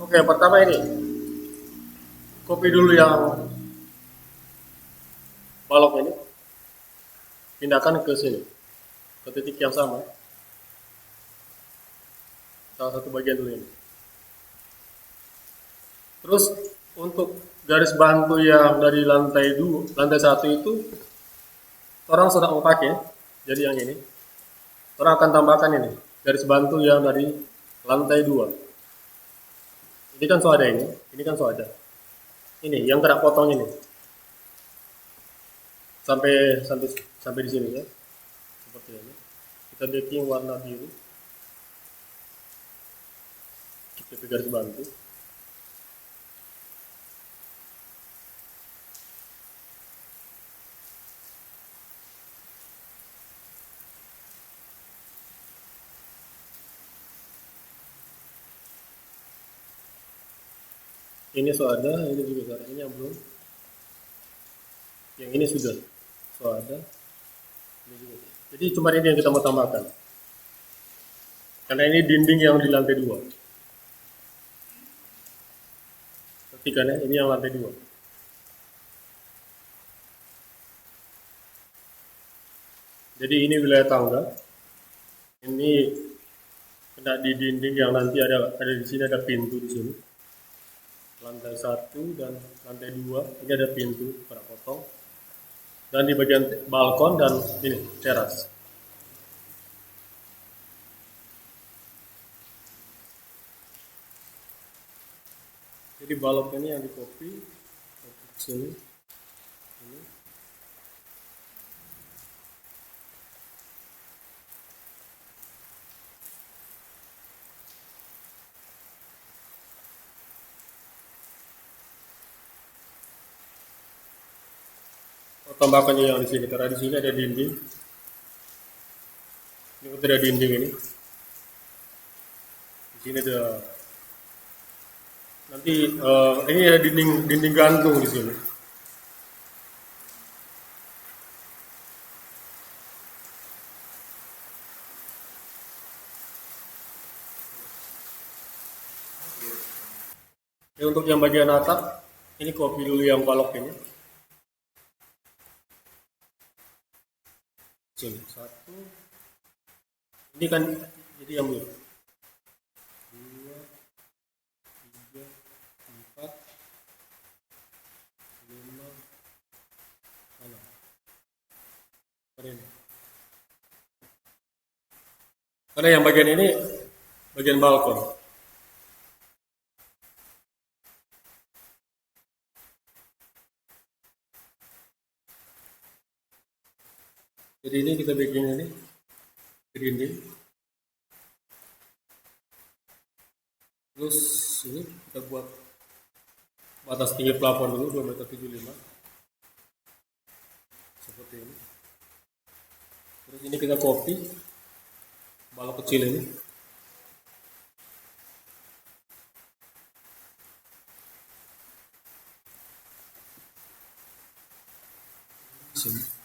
Oke, pertama ini kopi dulu yang balok ini, pindahkan ke sini, ke titik yang sama, salah satu bagian dulu ini. Terus untuk garis bantu yang dari lantai satu itu orang sudah mau pakai, jadi yang ini, orang akan tambahkan ini garis bantu yang dari lantai 2. Ini kan sudah ada ini kan sudah ada. Ini yang kena potong ini, sampai sampai sampai di sini ya, seperti ini. Kita backing warna biru, kita garis bantu. Ini sudah ada, ini juga sudah ada, ini yang belum. Yang ini sudah ada. Ini juga. Jadi cuma ini yang kita mau tambahkan. Karena ini dinding yang di lantai 2. Perhatikan ya, ini yang lantai 2. Jadi ini wilayah tangga. Ini kena di dinding yang nanti ada di sini, ada pintu di sini. Lantai 1 dan lantai 2 ini ada pintu kena potong. Dan di bagian balkon dan ini teras. Jadi balok ini yang di copy sini. Ini. Tambahkan yang di sini karena di sini ada dinding. Ini ada dinding ini. Di sini ada nanti ini ada dinding gantung di sini. Ya, untuk yang bagian atap ini copy dulu yang balok ini. Sini satu. Ini kan jadi yang biru. 2, 3, 4, 5, 6. Ini. Karena yang bagian ini bagian balkon. Jadi ini kita bikin ini dinding. Terus ini kita buat batas tinggi plafon dulu 2,75 meter. Seperti ini. Terus ini kita copy balok kecil ini. Sini.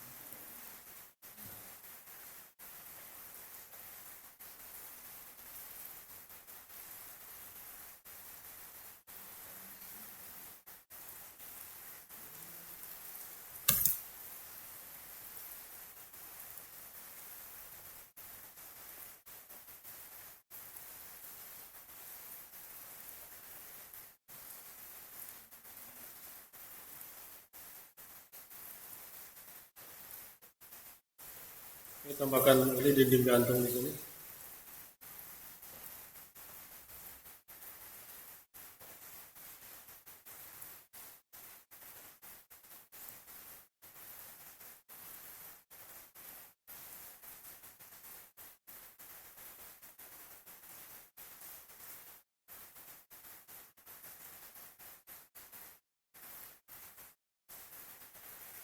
Ini tambahkan ini dinding gantung di sini.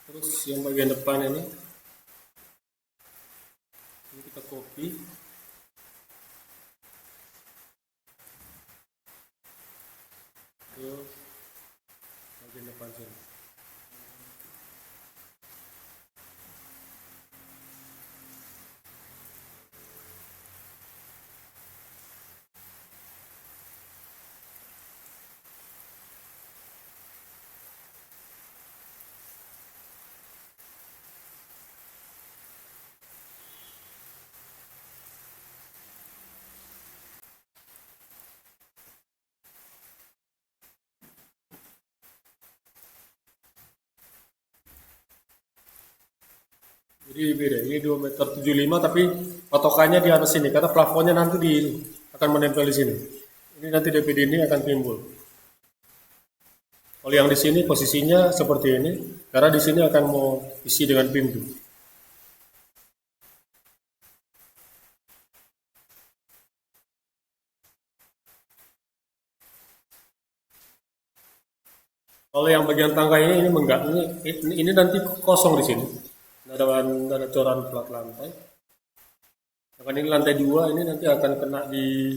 Terus yang bagian depan ini kita copy. Ke bagian depan sini. Jadi beda, ini 2,75 meter tapi patokannya di atas sini karena plafonnya nanti akan menempel di sini. Ini nanti DPD ini akan timbul. Kalau yang di sini posisinya seperti ini, karena di sini akan mau isi dengan pintu. Kalau yang bagian tangga ini enggak, ini nanti kosong di sini. Nggak ada coran plat lantai. Akan ini lantai 2 ini nanti akan kena di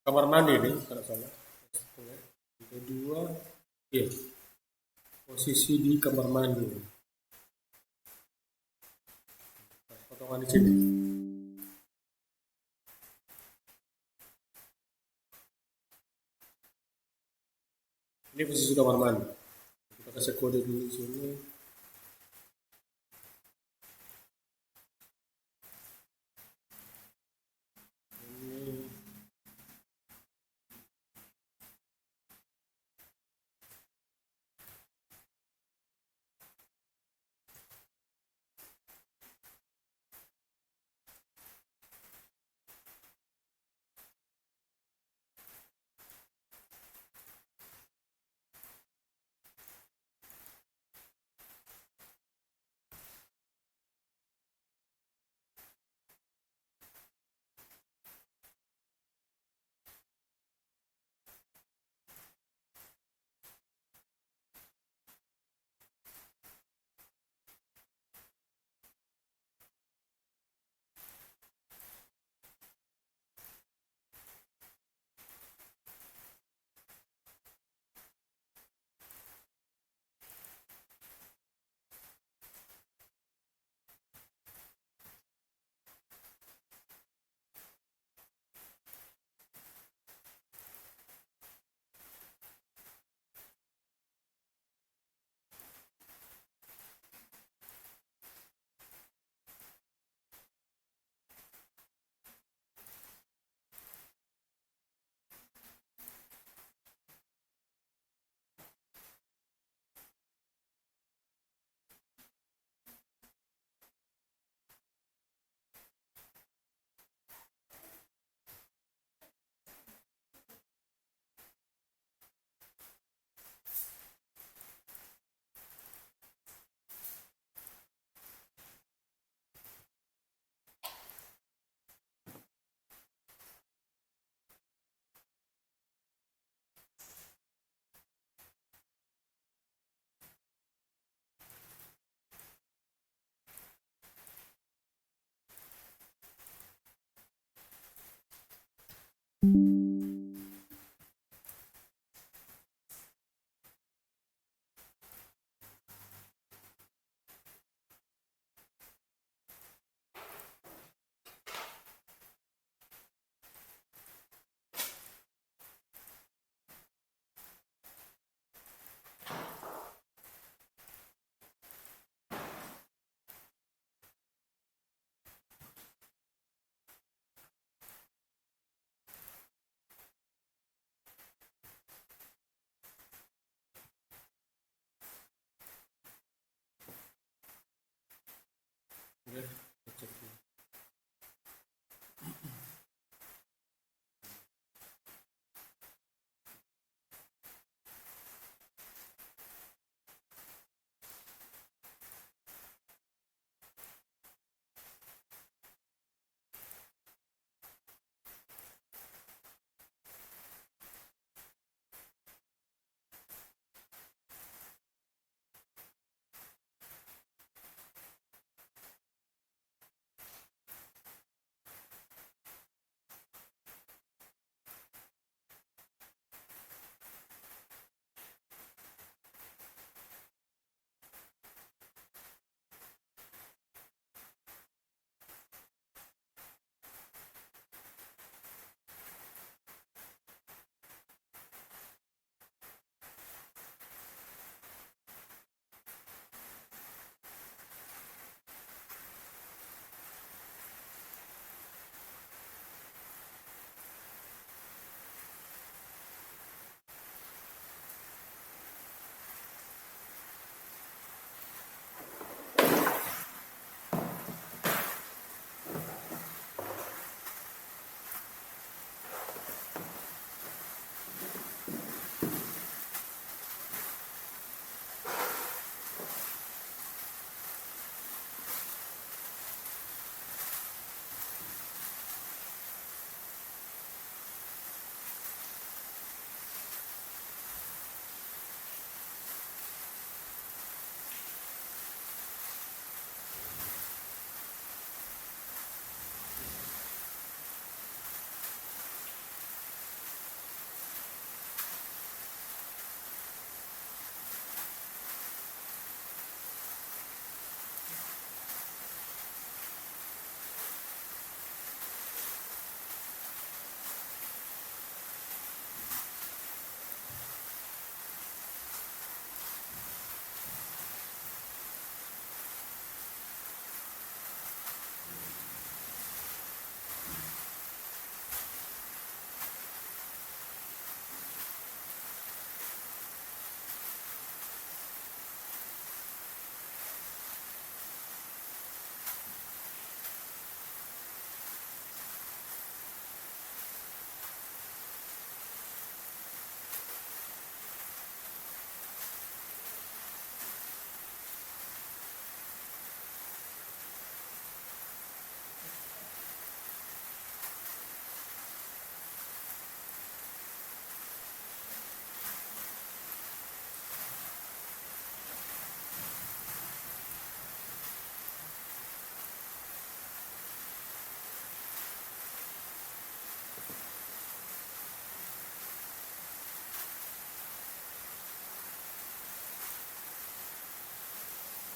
kamar mandi nih, kalau salah. Lantai 2, iya, posisi di kamar mandi. Potongan di sini. Ini posisi kamar mandi. Kita kasih kode dulu di sini.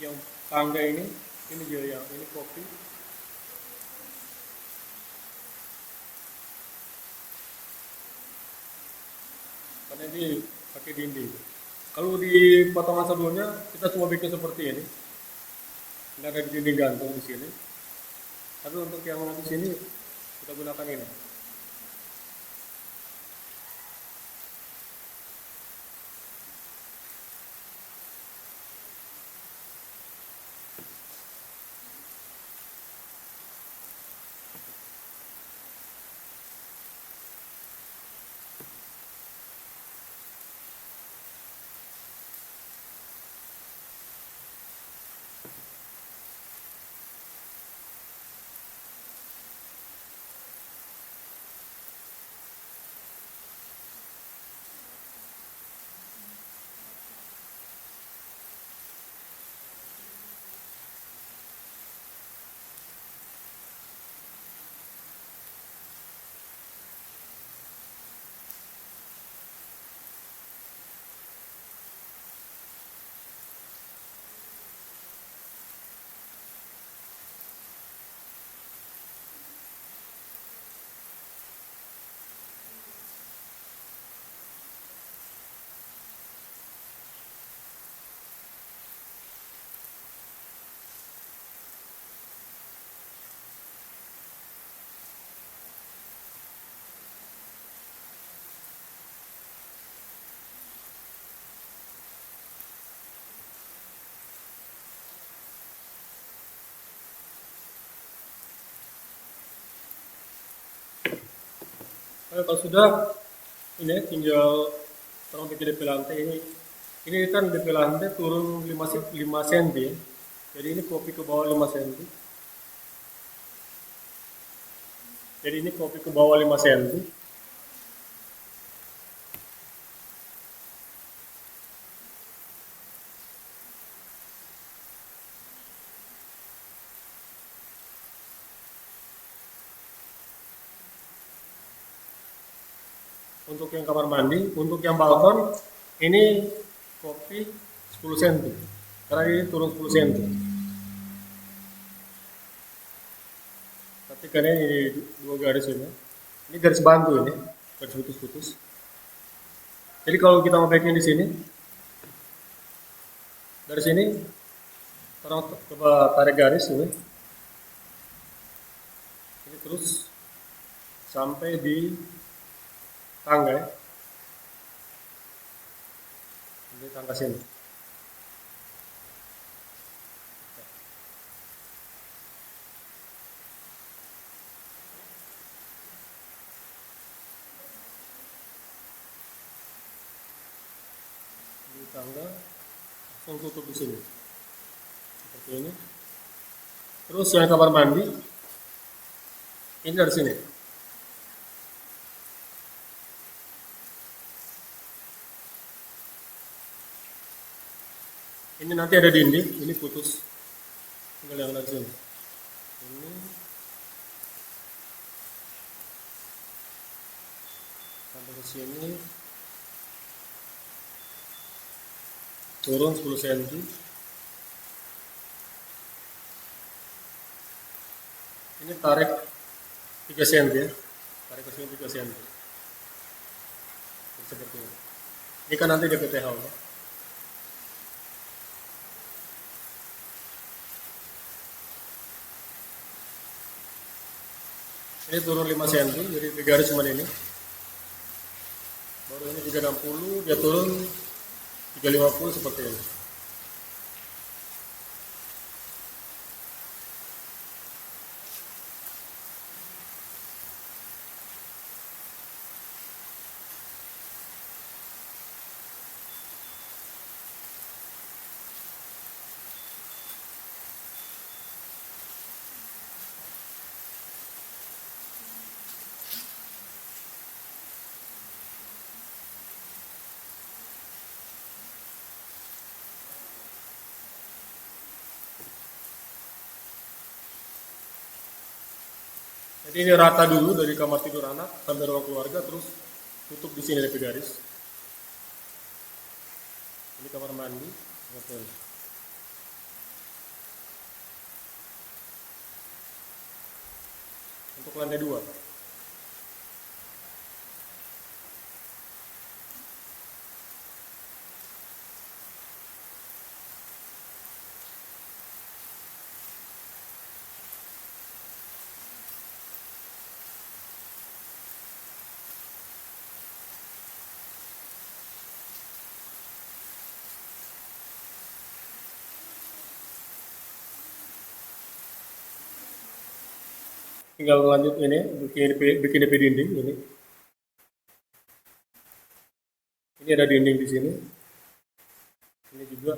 Yang tangga ini dia yang ini kopi. Karena ini pakai dinding. Kalau di potongan sebelumnya kita cuma bikin seperti ini, nggak ada dinding gantung di sini. Tapi untuk yang di sini kita gunakan ini. Kalau sudah ini tinggal terang bikin DP lantai ini. Ini kan DP lantai turun 5 cm. Jadi ini kopi ke bawah 5 cm. Jadi ini kopi ke bawah 5 cm. Untuk yang kamar mandi, untuk yang balkon ini kopi 10 cm. Karena ini turun 10 cm. Tapi karena ini dua garis ini garis bantu ini, garis putus-putus. Jadi kalau kita mau backnya di sini, dari sini, sekarang coba tarik garis ini terus sampai di tangga ya, di tangga sini. Di tangga langsung tutup di sini seperti ini. Terus yang kamar mandi ini dari sini. Ini nanti ada dinding, ini putus. Tinggal yang dari sini. Ini sampai ke sini. Turun 10 cm. Ini tarik 3 cm ya. Tarik ke sini 3 cm. Seperti ini. Ini kan nanti DPTH ya. Ini turun 5 cm, jadi 3 garis cuma ini. Baru ini 360, dia turun 350 seperti ini. Jadi ini rata dulu dari kamar tidur anak sampai ruang keluarga, terus tutup di sini DP garis. Ini kamar mandi. untuk lantai 2. Tinggal lanjut ini, bikin DP dinding ini. Ini ada dinding di sini. Ini juga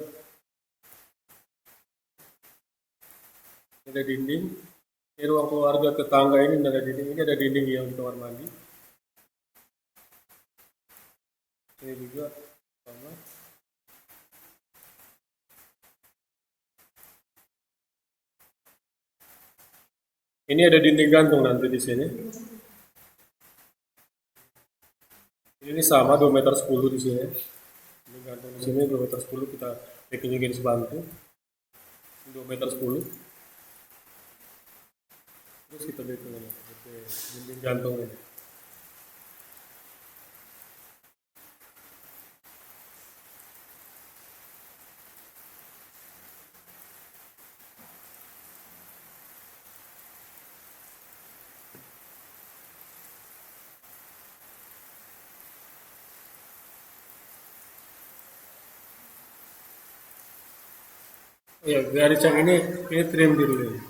ada dinding. Ini ruang keluarga tetangga ini ada dinding. Ini ada dinding yang di kamar mandi. Ini juga sama. Ini ada dinding gantung nanti di sini. Ini sama 2,10 meter di sini. Ini gantung di sini 2,10 meter, kita bikinnya garis bantu. 2,10 meter. Terus kita bikin ini, dinding gantung ini. Oh ya, garis yang ini trim dulu ini.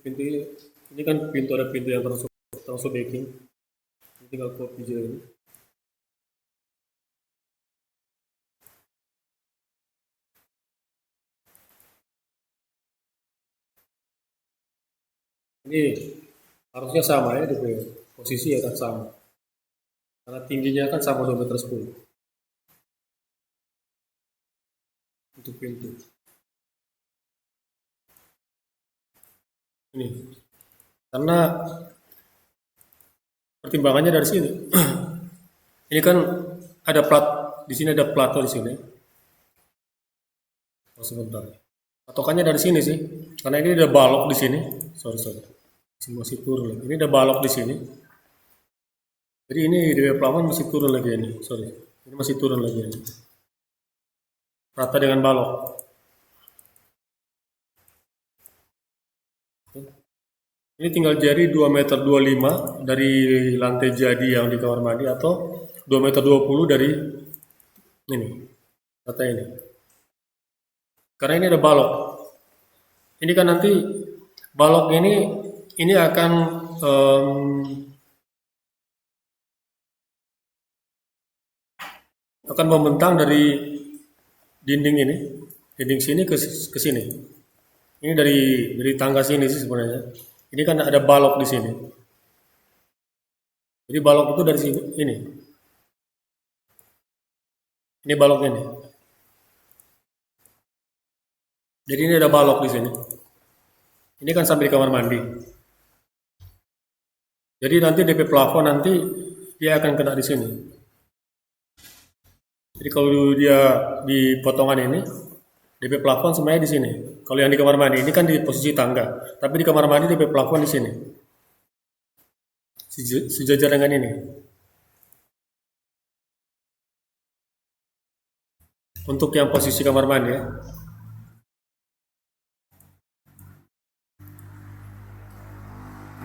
pintu ini kan pintu, ada pintu yang transfer backing. Tinggal copy aja ini. Ini harusnya sama ya, di posisi akan sama. Karena tingginya kan sama 2,10 meter untuk pintu. Ini karena pertimbangannya dari sini. Ini kan ada plat di sini, ada plato di sini. Oh, sebentar. Patokannya dari sini sih, karena ini ada balok di sini. Sorry. Masih turun lagi. Ini ada balok di sini. Jadi ini dari plafon masih turun lagi ini. Sorry. Ini masih turun lagi ini. Rata dengan balok. Ini tinggal jadi 2,25 meter dari lantai jadi yang di kamar mandi, atau 2,20 meter dari ini, rata ini. Karena ini ada balok. Ini kan nanti balok ini akan membentang dari dinding ini, dinding sini ke sini. Ini dari tangga sini sih sebenarnya. Ini kan ada balok di sini. Jadi balok itu dari sini, ini. Ini baloknya nih. Jadi ini ada balok di sini. Ini kan sampai di kamar mandi. Jadi nanti DP plafon nanti dia akan kena di sini. Jadi kalau dia di potongan ini, DP plafon semuanya di sini. Kalau yang di kamar mandi ini kan di posisi tangga, tapi di kamar mandi DP plafon di sini. Sejajar dengan ini. Untuk yang posisi kamar mandi ya.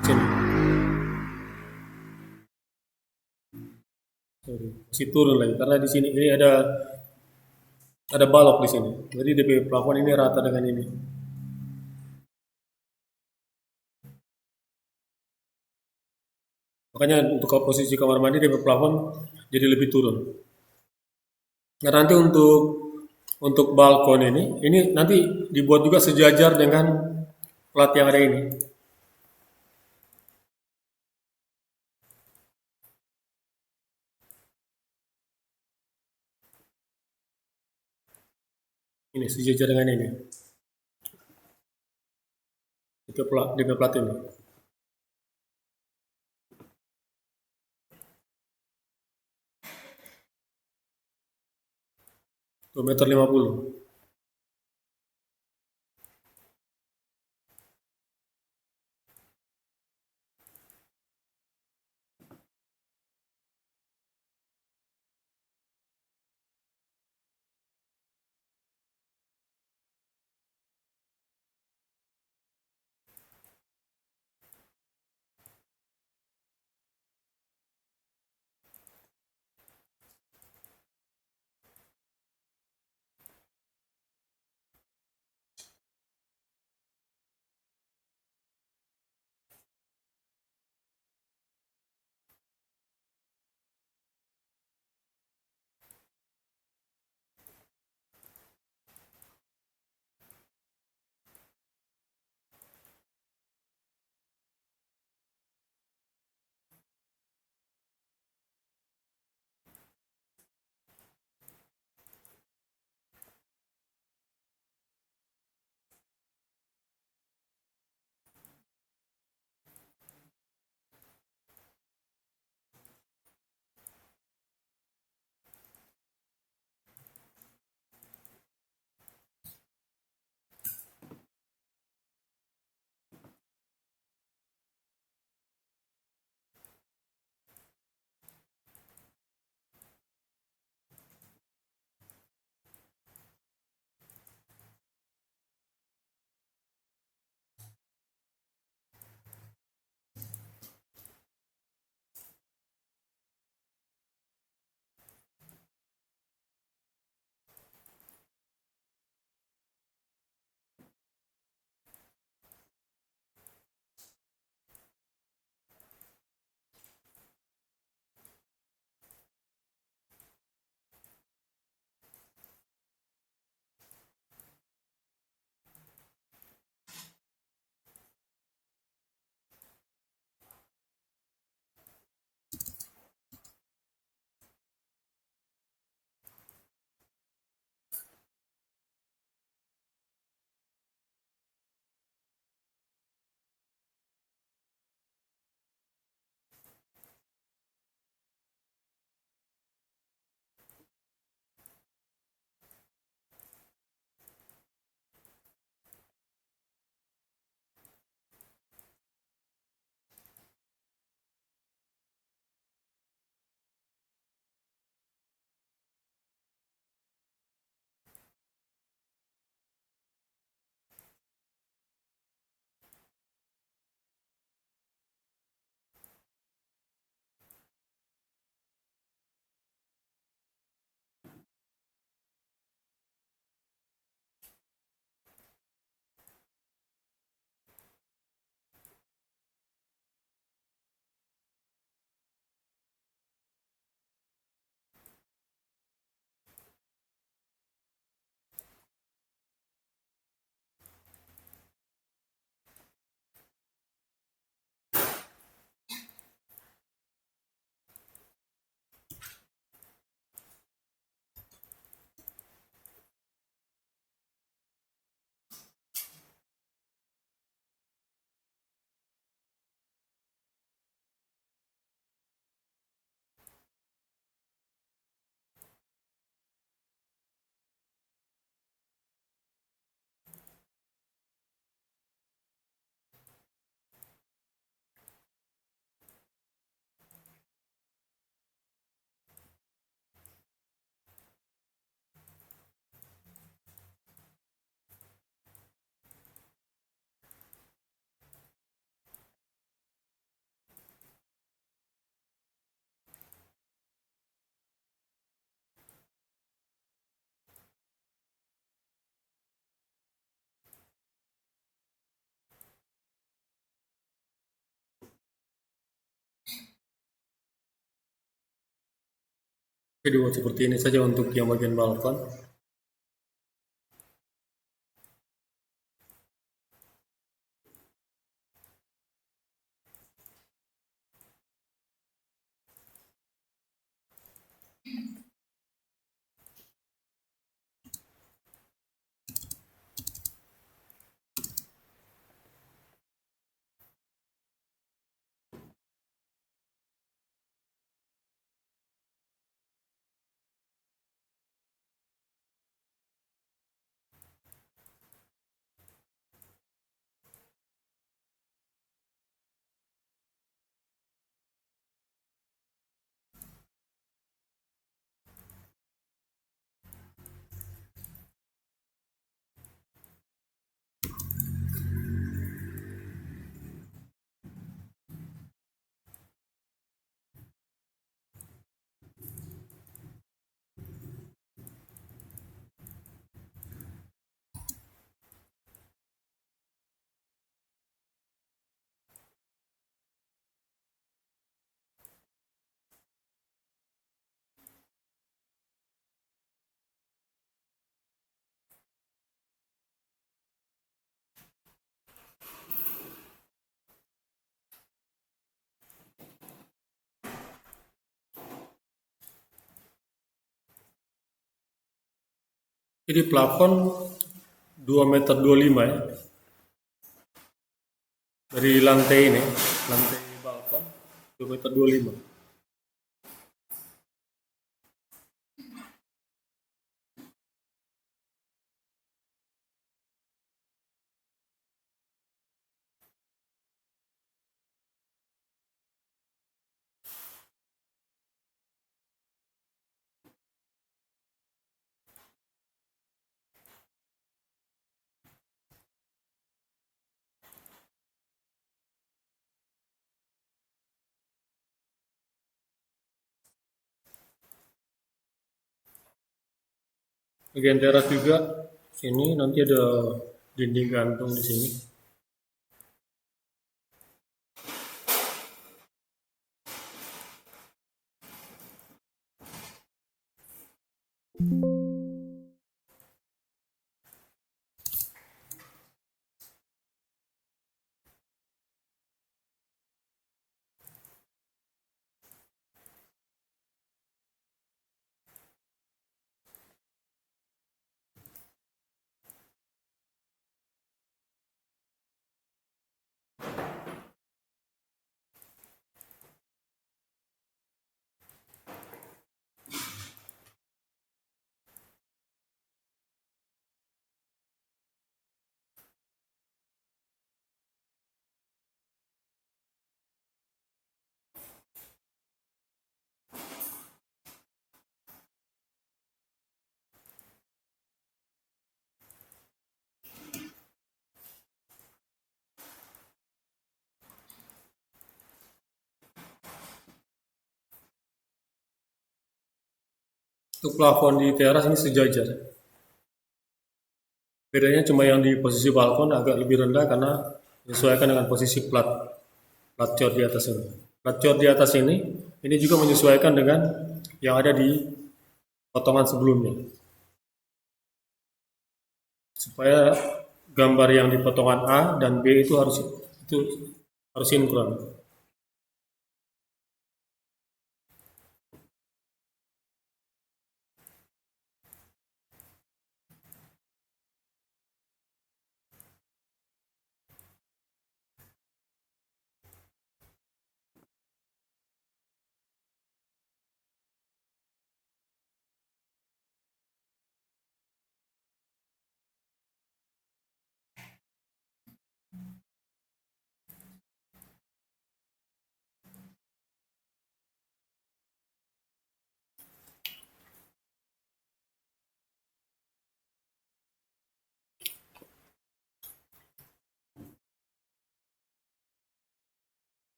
Sini. Sorry, masih turun lagi karena di sini ini ada balok di sini. Jadi DP plafon ini rata dengan ini. Makanya untuk posisi kamar mandi DP plafon jadi lebih turun. Nah, nanti untuk balkon ini nanti dibuat juga sejajar dengan plat yang ada ini. Ini sejajar dengan ini. Itu DP plat ini. 2,50 meter. Oke, dibuat seperti ini saja untuk yang bagian balkon. Jadi plafon 2,25 meter ya. Dari lantai ini, lantai balkon 2,25 meter. Bagian teras juga sini nanti ada dinding gantung di sini. Untuk plafon di teras ini sejajar. Bedanya cuma yang di posisi balkon agak lebih rendah karena menyesuaikan dengan posisi plat cor di atas ini. Plat cor di atas ini juga menyesuaikan dengan yang ada di potongan sebelumnya. Supaya gambar yang di potongan A dan B itu harus sinkron.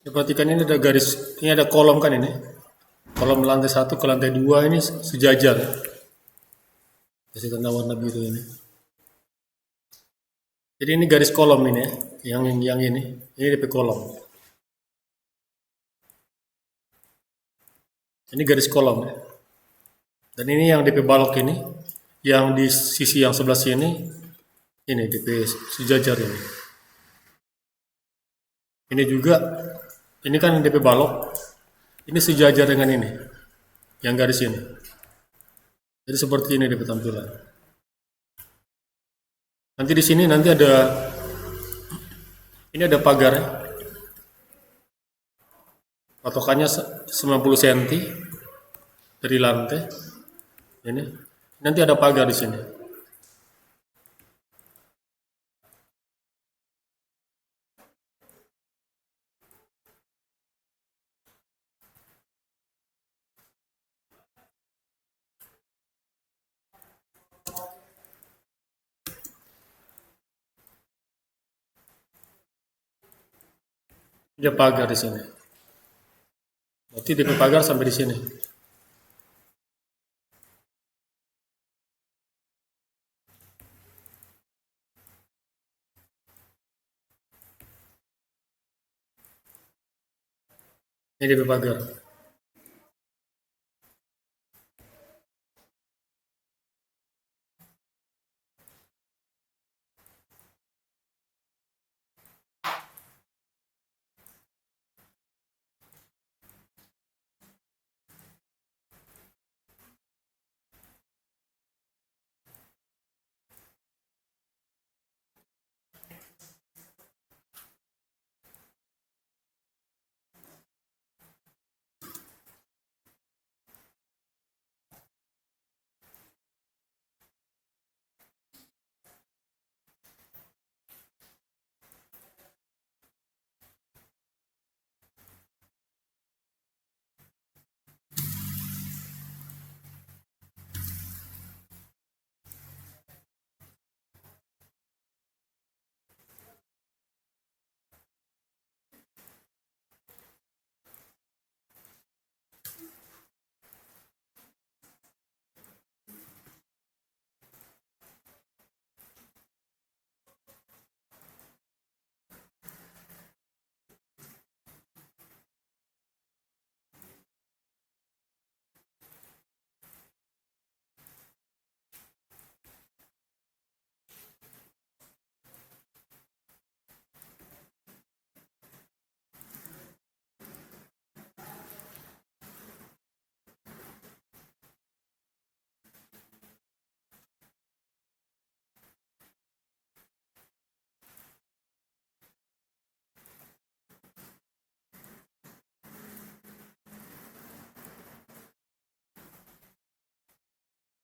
Ya, perhatikan ini ada garis, ini ada kolom kan ini. Kolom lantai satu ke lantai dua ini sejajar. Kasih tanda warna biru ini. Jadi ini garis kolom ini ya, yang ini DP kolom. Ini garis kolom ya. Dan ini yang DP balok ini, yang di sisi yang sebelah sini, ini DP sejajar ini. Ini juga, ini kan DP balok, ini sejajar dengan ini, yang garis ini. Jadi seperti ini DP tampilan. Nanti di sini nanti ada, ini ada pagar ya. Patokannya 90 cm dari lantai. Ini nanti ada pagar di sini. Ada pagar di sini. Berarti DP pagar sampai di sini. Ini DP pagar.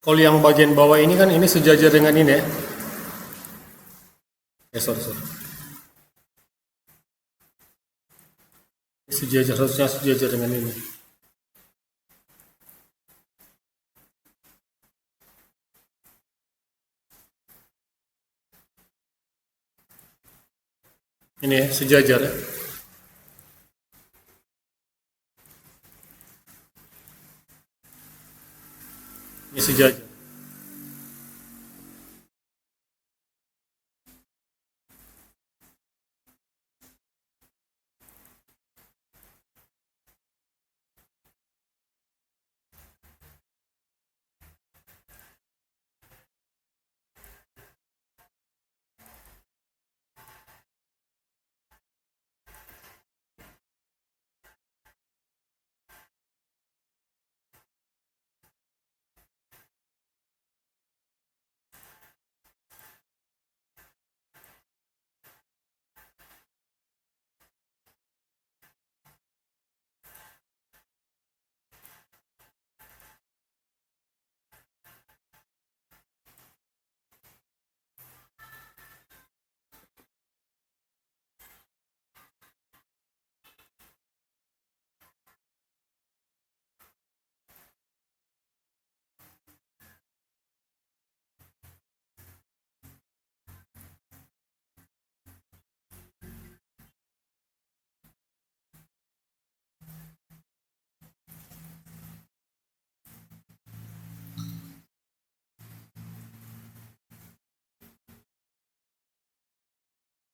Kalau yang bagian bawah ini kan ini sejajar dengan ini ya. Sorry. Sejajar, harusnya sejajar dengan ini. Ini ya, sejajar ya. Ini sejajar.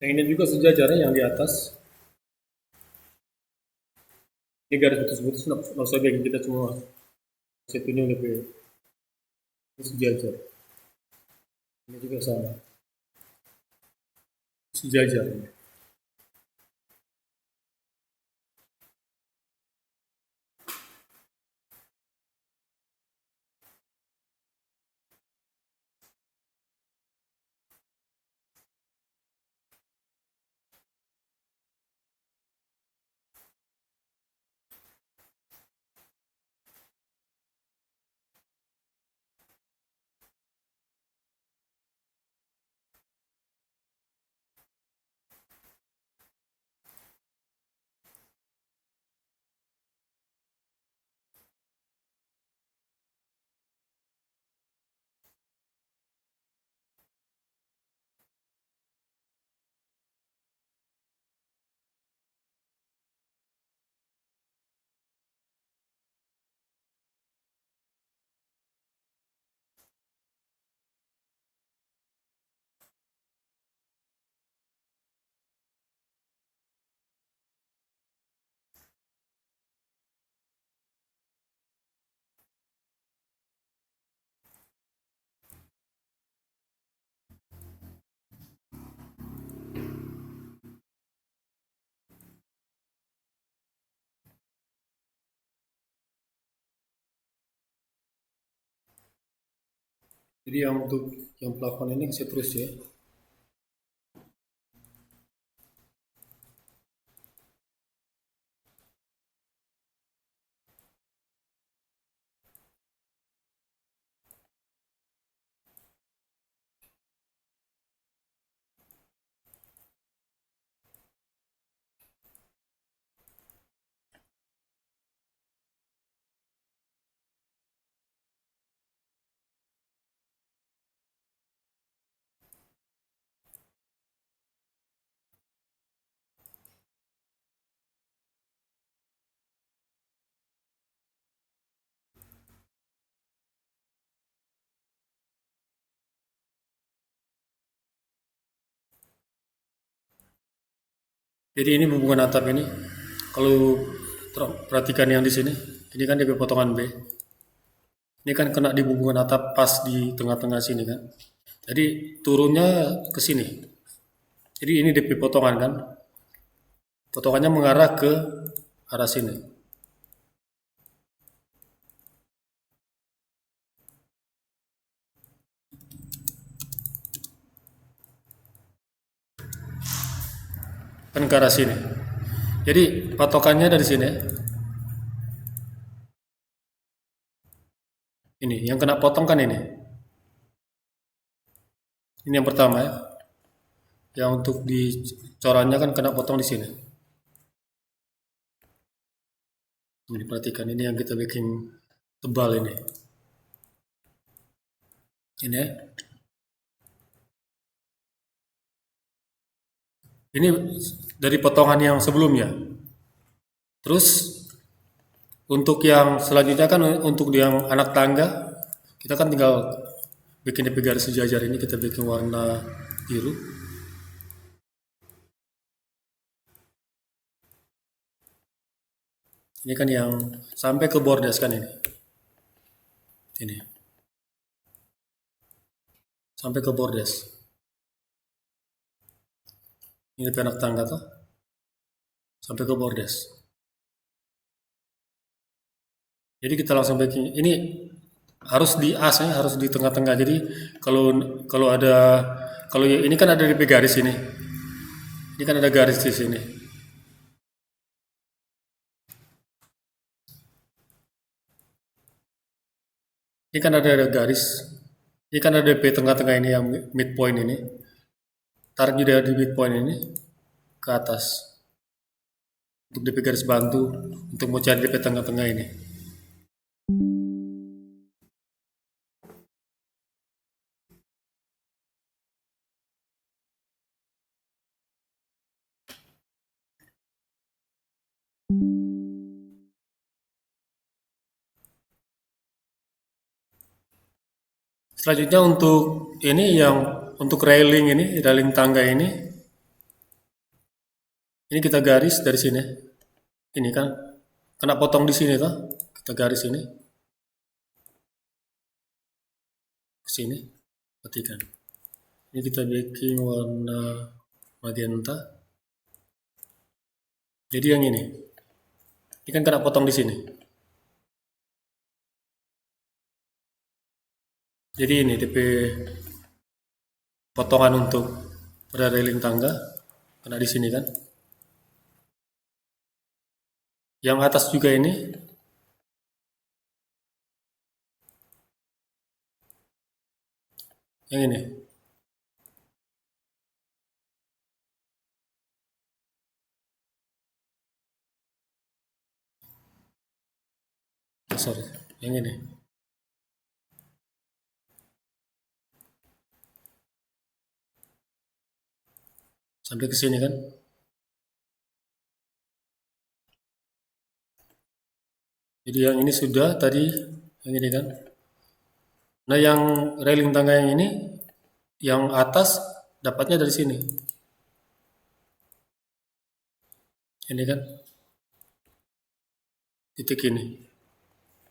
Yang ini juga sejajarnya yang di atas. Ini garis putus-putus, nggak usah bikin kita semua. Situnya lebih sejajar. Ini juga sama. Sejajar. Jadi yang untuk yang plafon ini saya terus ya. Jadi ini hubungan atap ini. Kalau perhatikan yang di sini, ini kan DP potongan B. Ini kan kena di hubungan atap pas di tengah-tengah sini kan. Jadi turunnya ke sini. Jadi ini DP potongan kan. Potongannya mengarah ke arah sini. Kan ke arah sini. Jadi patokannya dari sini. Ini yang kena potong kan ini. Ini yang pertama ya. Yang untuk di corannya kan kena potong di sini. Ini perhatikan ini yang kita bikin tebal ini. Ini ya. Ini dari potongan yang sebelumnya. Terus untuk yang selanjutnya kan untuk yang anak tangga, kita kan tinggal bikin DP garis sejajar ini kita bikin warna biru. Ini kan yang sampai ke bordes kan ini. Ini. Sampai ke bordes. Ini DP anak tangga tuh. Sampai ke bordes. Jadi kita langsung bikin ini harus di as ya, harus di tengah-tengah. Jadi kalau kalau ada kalau ini kan ada DP garis ini. Ini kan ada garis di sini. Ini kan ada garis. Ini kan ada DP tengah-tengah ini yang midpoint ini. Tarik juga di midpoint ini ke atas. Untuk DP garis bantu untuk mau cari DP tengah-tengah ini. Selanjutnya untuk ini yang untuk railing ini, railing tangga ini, Ini kita garis dari sini. Ini kan kena potong di sini toh. Kita garis ini ke sini. Perhatikan. Ini kita bikin warna magenta. Jadi yang ini kan kena potong di sini. Jadi ini DP potongan untuk pada railing tangga kena di sini kan. Yang atas juga ini. Yang ini. Sorry, yang ini. Sampai ke sini kan. Jadi yang ini sudah tadi, yang ini kan. Nah yang railing tangga yang ini, yang atas dapatnya dari sini. Ini kan. Titik ini.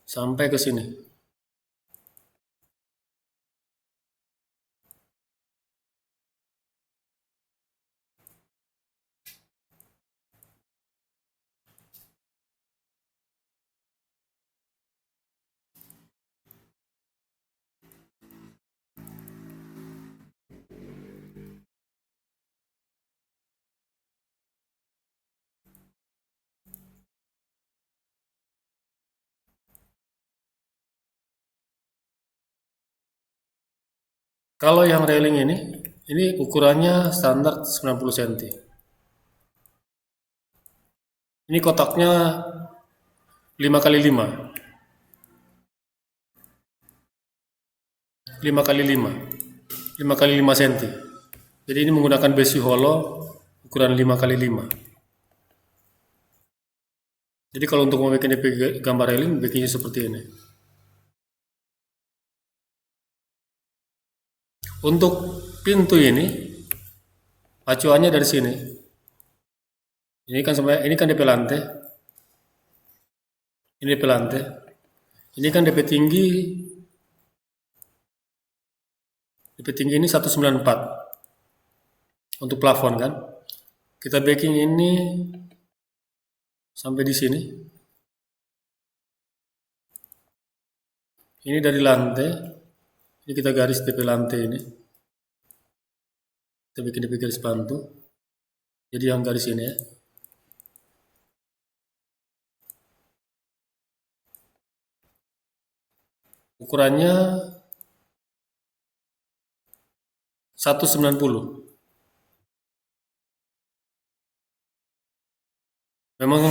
Sampai ke sini. Kalau yang railing ini ukurannya standar 90 cm. Ini kotaknya 5 kali 5. 5 kali 5. 5 kali 5 cm. Jadi ini menggunakan besi hollow ukuran 5 kali 5. Jadi kalau untuk membuat gambar railing, bikinnya seperti ini. Untuk pintu ini, acuannya dari sini. Ini kan DP lantai. Ini DP lantai. Ini kan DP tinggi. DP tinggi ini 194. Untuk plafon kan. Kita backing ini sampai di sini. Ini dari lantai. Ini kita garis DP lantai ini. Kita bikin DP garis bantu. Jadi yang garis ini ya. Ukurannya 190. Memang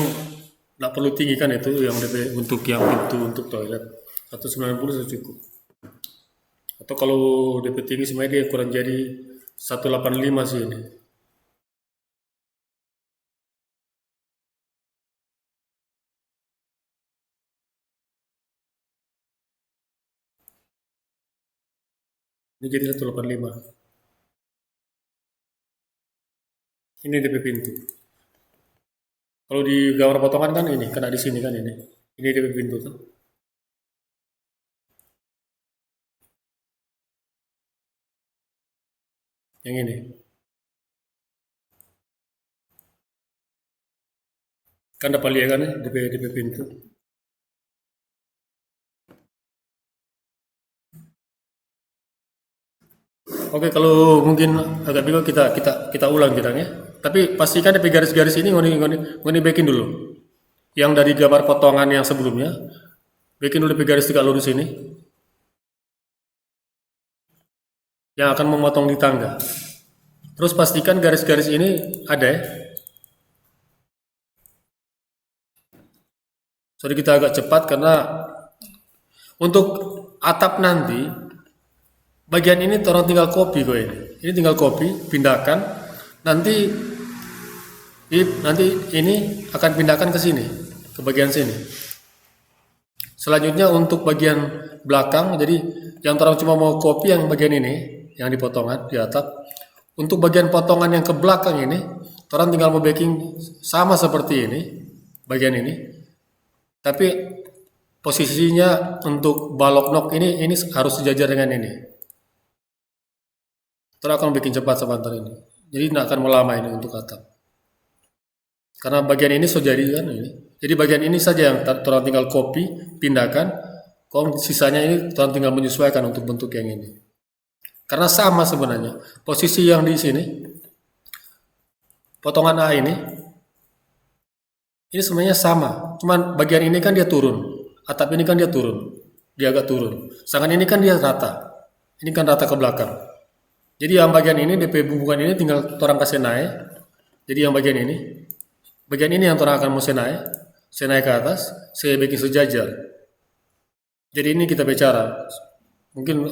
nggak perlu tinggi kan itu yang DP untuk yang pintu untuk toilet. 190 sudah cukup. Atau kalau DP tinggi sebenarnya dia kurang jadi 185 sih ini. Ini jadi 185. Ini DP pintu. Kalau di gambar potongan kan ini kena di sini kan ini. Ini DP pintu tuh. Yang ini. Kan dapat lihat kan ya DP pintu. Oke, kalau mungkin agak bingung kita ulang ya. Tapi pastikan DP garis-garis ini ngoni backing dulu. Yang dari gambar potongan yang sebelumnya, backing dulu DP garis tegak lurus ini. Yang akan memotong di tangga. Terus pastikan garis-garis ini ada ya. Sorry kita agak cepat karena untuk atap nanti bagian ini orang tinggal copy kok ini. Ini tinggal copy, pindahkan. Nanti ini akan pindahkan ke sini, ke bagian sini. Selanjutnya untuk bagian belakang, jadi yang orang cuma mau copy yang bagian ini, yang dipotongan di atap. Untuk bagian potongan yang ke belakang ini, orang tinggal mau backing sama seperti ini, bagian ini, tapi posisinya untuk balok nok ini harus sejajar dengan ini. Orang akan bikin cepat sebentar ini. Jadi tidak akan melama ini untuk atap. Karena bagian ini sudah jadi kan ini. Jadi bagian ini saja yang orang tinggal copy, pindahkan. Kalau sisanya ini orang tinggal menyesuaikan untuk bentuk yang ini. Karena sama sebenarnya. Posisi yang di sini, potongan A ini sebenarnya sama. Cuman bagian ini kan dia turun. Atap ini kan dia turun. Dia agak turun. Sedangkan ini kan dia rata. Ini kan rata ke belakang. Jadi yang bagian ini, DP hubungan ini tinggal orang kasih naik. Jadi yang bagian ini yang orang akan mau saya naik ke atas, saya bikin sejajar. Jadi ini kita bicara. Mungkin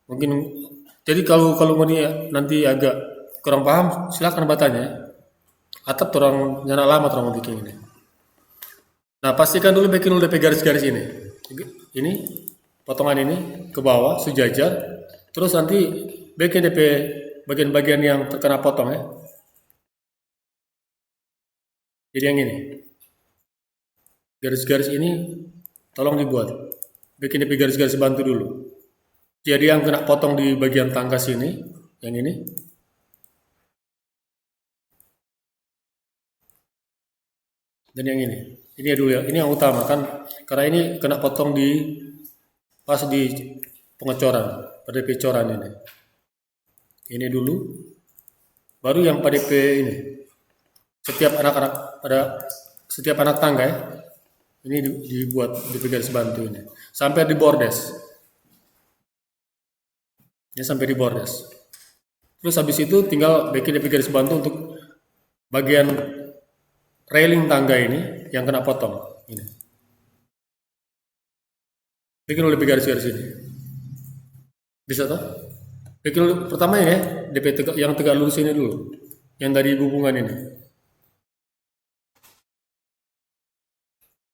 mungkin jadi kalau ini nanti agak kurang paham, silakan bertanya. Atap orang nyana lama orang mau bikin ini. Nah, pastikan dulu bikin dulu DP garis-garis ini. Ini potongan ini ke bawah sejajar. Terus nanti bikin DP bagian-bagian yang terkena potong ya. Jadi yang ini. Garis-garis ini tolong dibuat. Bikin DP garis-garis bantu dulu. Jadi yang kena potong di bagian tangga sini, yang ini. Dan yang ini. Ini dulu ya. Ini yang utama kan. Karena ini kena potong pas di pengecoran, pada DP coran ini. Ini dulu. Baru yang pada DP ini. Setiap anak tangga ya. Ini dibuat di garis bantu ini. Sampai di bordes. Ini sampai di bordes. Terus habis itu tinggal bikin di garis bantu untuk bagian railing tangga ini yang kena potong. Ini. Bikin dulu garis-garis ini. Bisa toh? Bikin dulu pertama ini ya, yang tegak lurus ini dulu. Yang dari hubungan ini.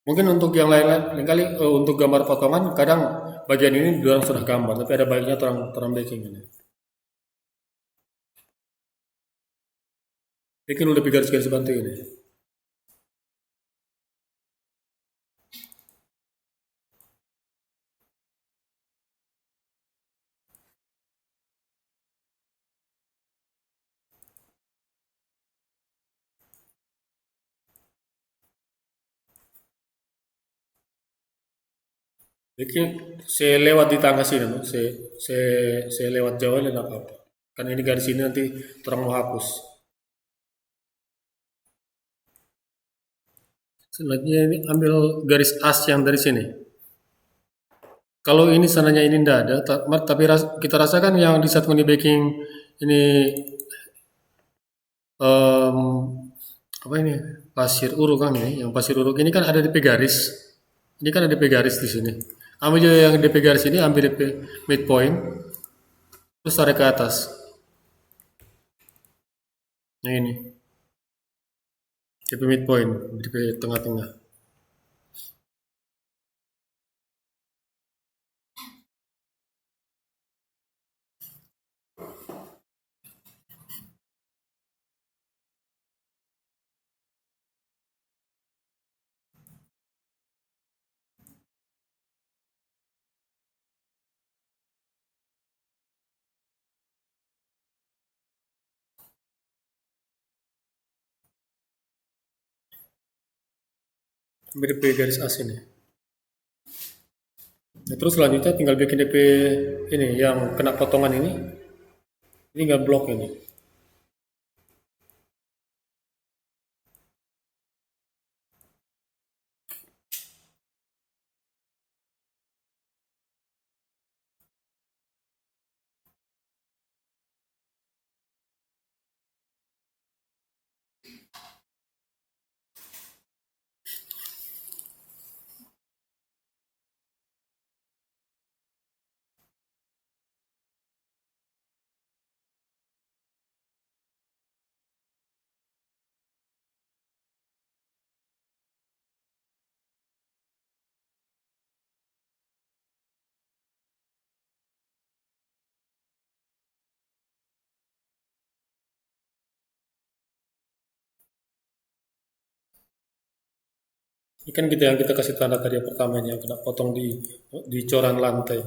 Mungkin untuk yang lain kali untuk gambar potongan kadang bagian ini orang sudah gambar, tapi ada baiknya orang baking ini. Bikin udah garis-garis bantu ini. Jadi saya lewat di tangga sini, no? saya lewat jauh dan apa-apa. Kan ini garis ini nanti orang mau hapus. Selanjutnya ini ambil garis as yang dari sini. Kalau ini sananya ini tidak ada, tapi kita rasakan yang di saat ini baking ini apa ini pasir uruk kan ini, yang pasir uruk ini kan ada DP garis. Ini kan ada DP garis di sini. Ambil juga yang DP garis ini, ambil DP midpoint, terus tarik ke atas. Nah ini, DP midpoint, DP tengah-tengah. Ambil DP garis as ini. Nah, terus selanjutnya tinggal bikin DP ini yang kena potongan ini tinggal blok ini. Ini kan kita yang kita kasih tanda tadi yang pertama ini yang kena potong di coran lantai,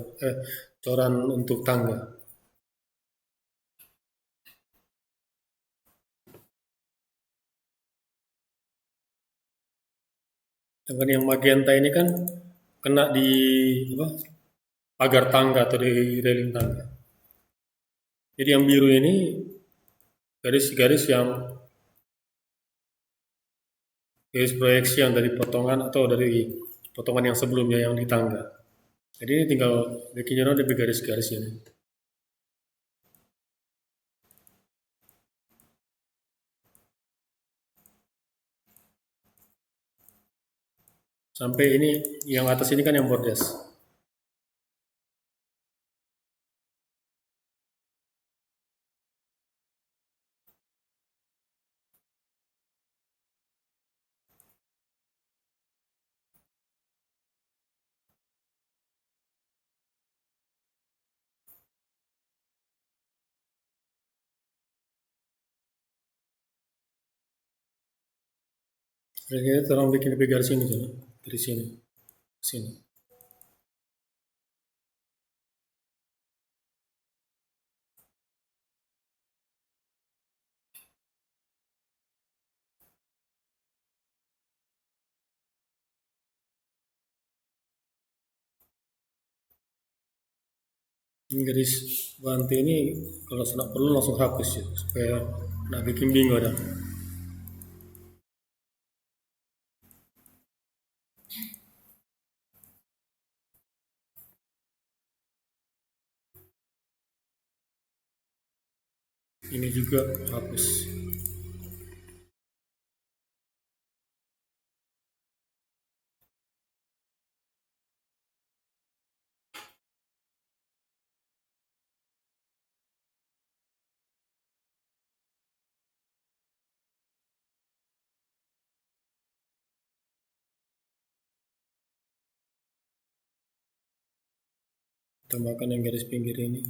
coran untuk tangga. Sedangkan yang magenta ini kan kena di apa, pagar tangga atau di railing tangga. Jadi yang biru ini garis-garis yang garis proyeksi yang dari potongan atau dari potongan yang sebelumnya yang di tangga. Jadi ini tinggal bikin di garis-garis ini. Sampai ini yang atas ini kan yang bordes. Jadi kita orang bikin lebih garis ini tuh, dari sini, sini. Ini garis bantu ini kalau sudah perlu langsung hapus ya, supaya nggak bikin bingung ada. Ini juga hapus. Tambahkan yang garis pinggir ini.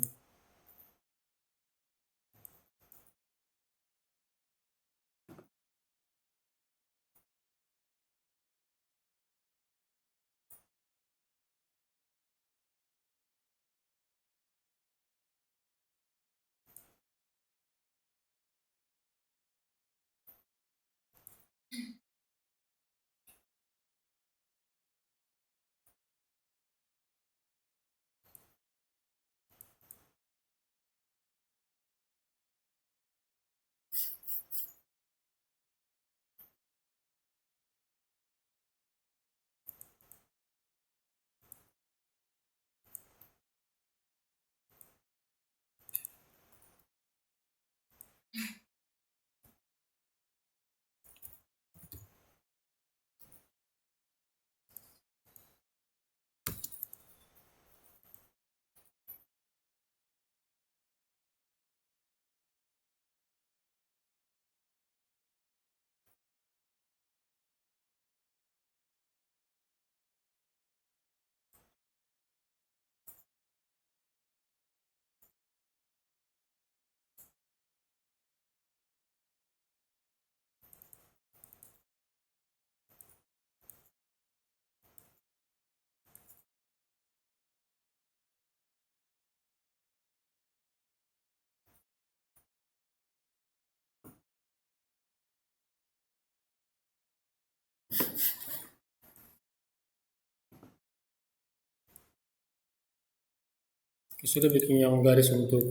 Sudah bikin yang garis untuk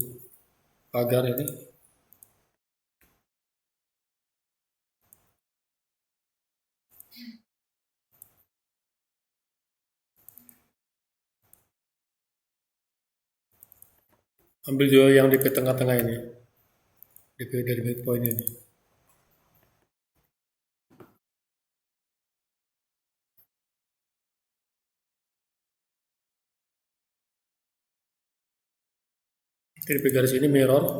pagar ini. Ambil juga yang di tengah-tengah ini, dari midpoint ini. Dari garis ini mirror.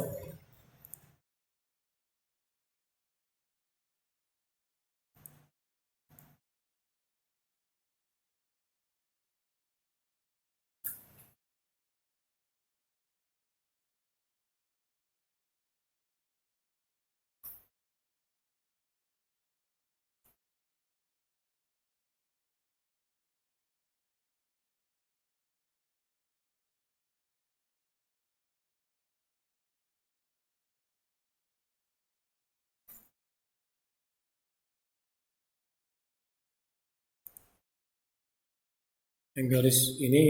Yang garis ini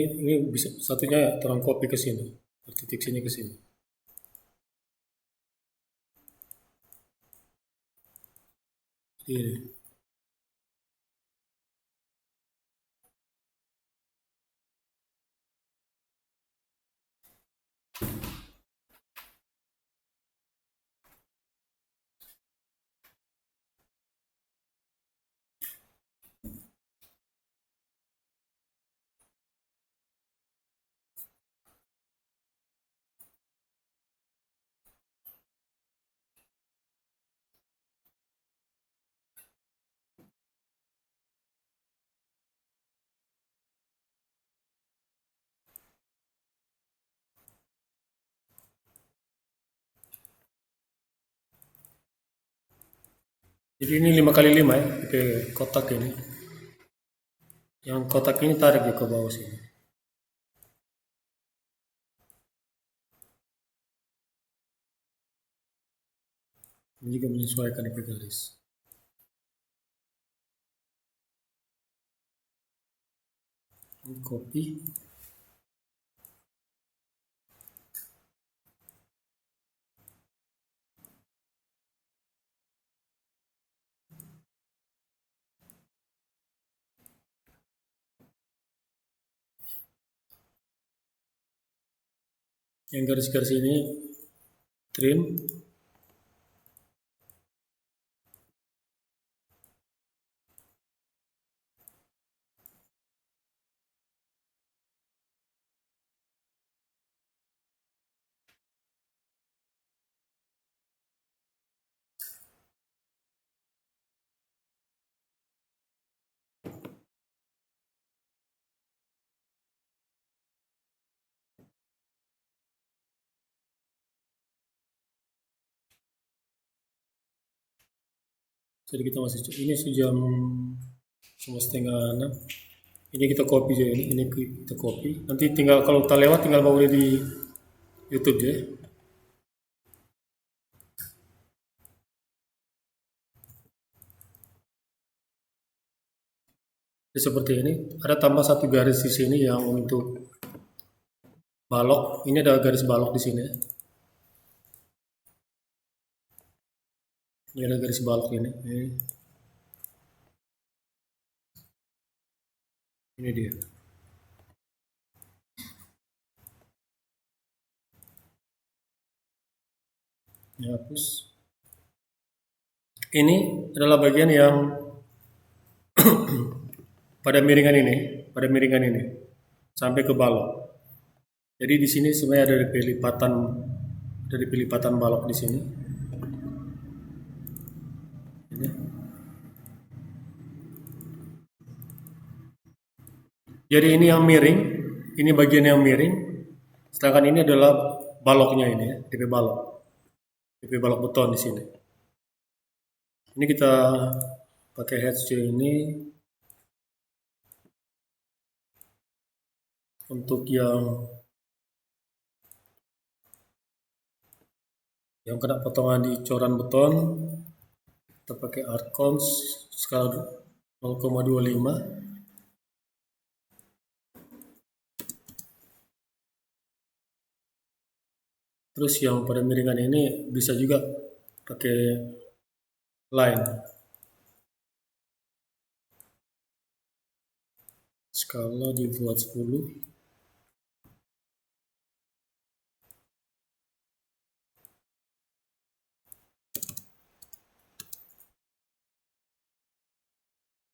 bisa satunya terang copy ke sini, titik sini ke sini. Ini. Jadi ini 5x5 ya, pakai kotak ini. Yang kotak ini tarik ya ke bawah sini. Ini juga menyesuaikan dengan garis. Ini copy. Yang garis-garis ini trim. Jadi kita masih ini jam 5:30. Ini kita copy aja ini kita copy. Nanti tinggal kalau kita lewat tinggal bawa di YouTube ya. Jadi seperti ini. Ada tambah satu garis di sini yang untuk balok. Ini ada garis balok di sini. Ini ada garis balok ini. Ini dia. Ini hapus. Ini adalah bagian yang pada miringan ini sampai ke balok. Jadi di sini sebenarnya ada pelipatan balok di sini. Ini. Jadi ini yang miring, ini bagian yang miring. Sedangkan ini adalah baloknya ini ya, DP balok beton di sini. Ini kita pakai HC ini untuk yang kena potongan di coran beton, kita pakai Arcons skala 0,25. Terus yang pada miringan ini bisa juga pakai line skala dibuat 10.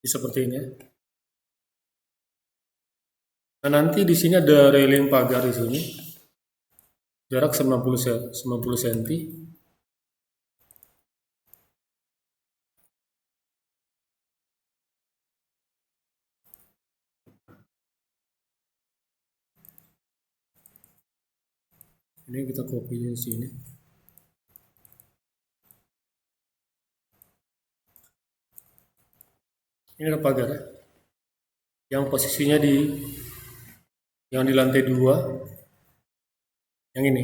Seperti ini ya. Nah, nanti di sini ada railing pagar di sini. Jarak 90 cm. Ini kita copy di sini. Ini ada pagar ya. Yang posisinya yang di lantai 2. Yang ini.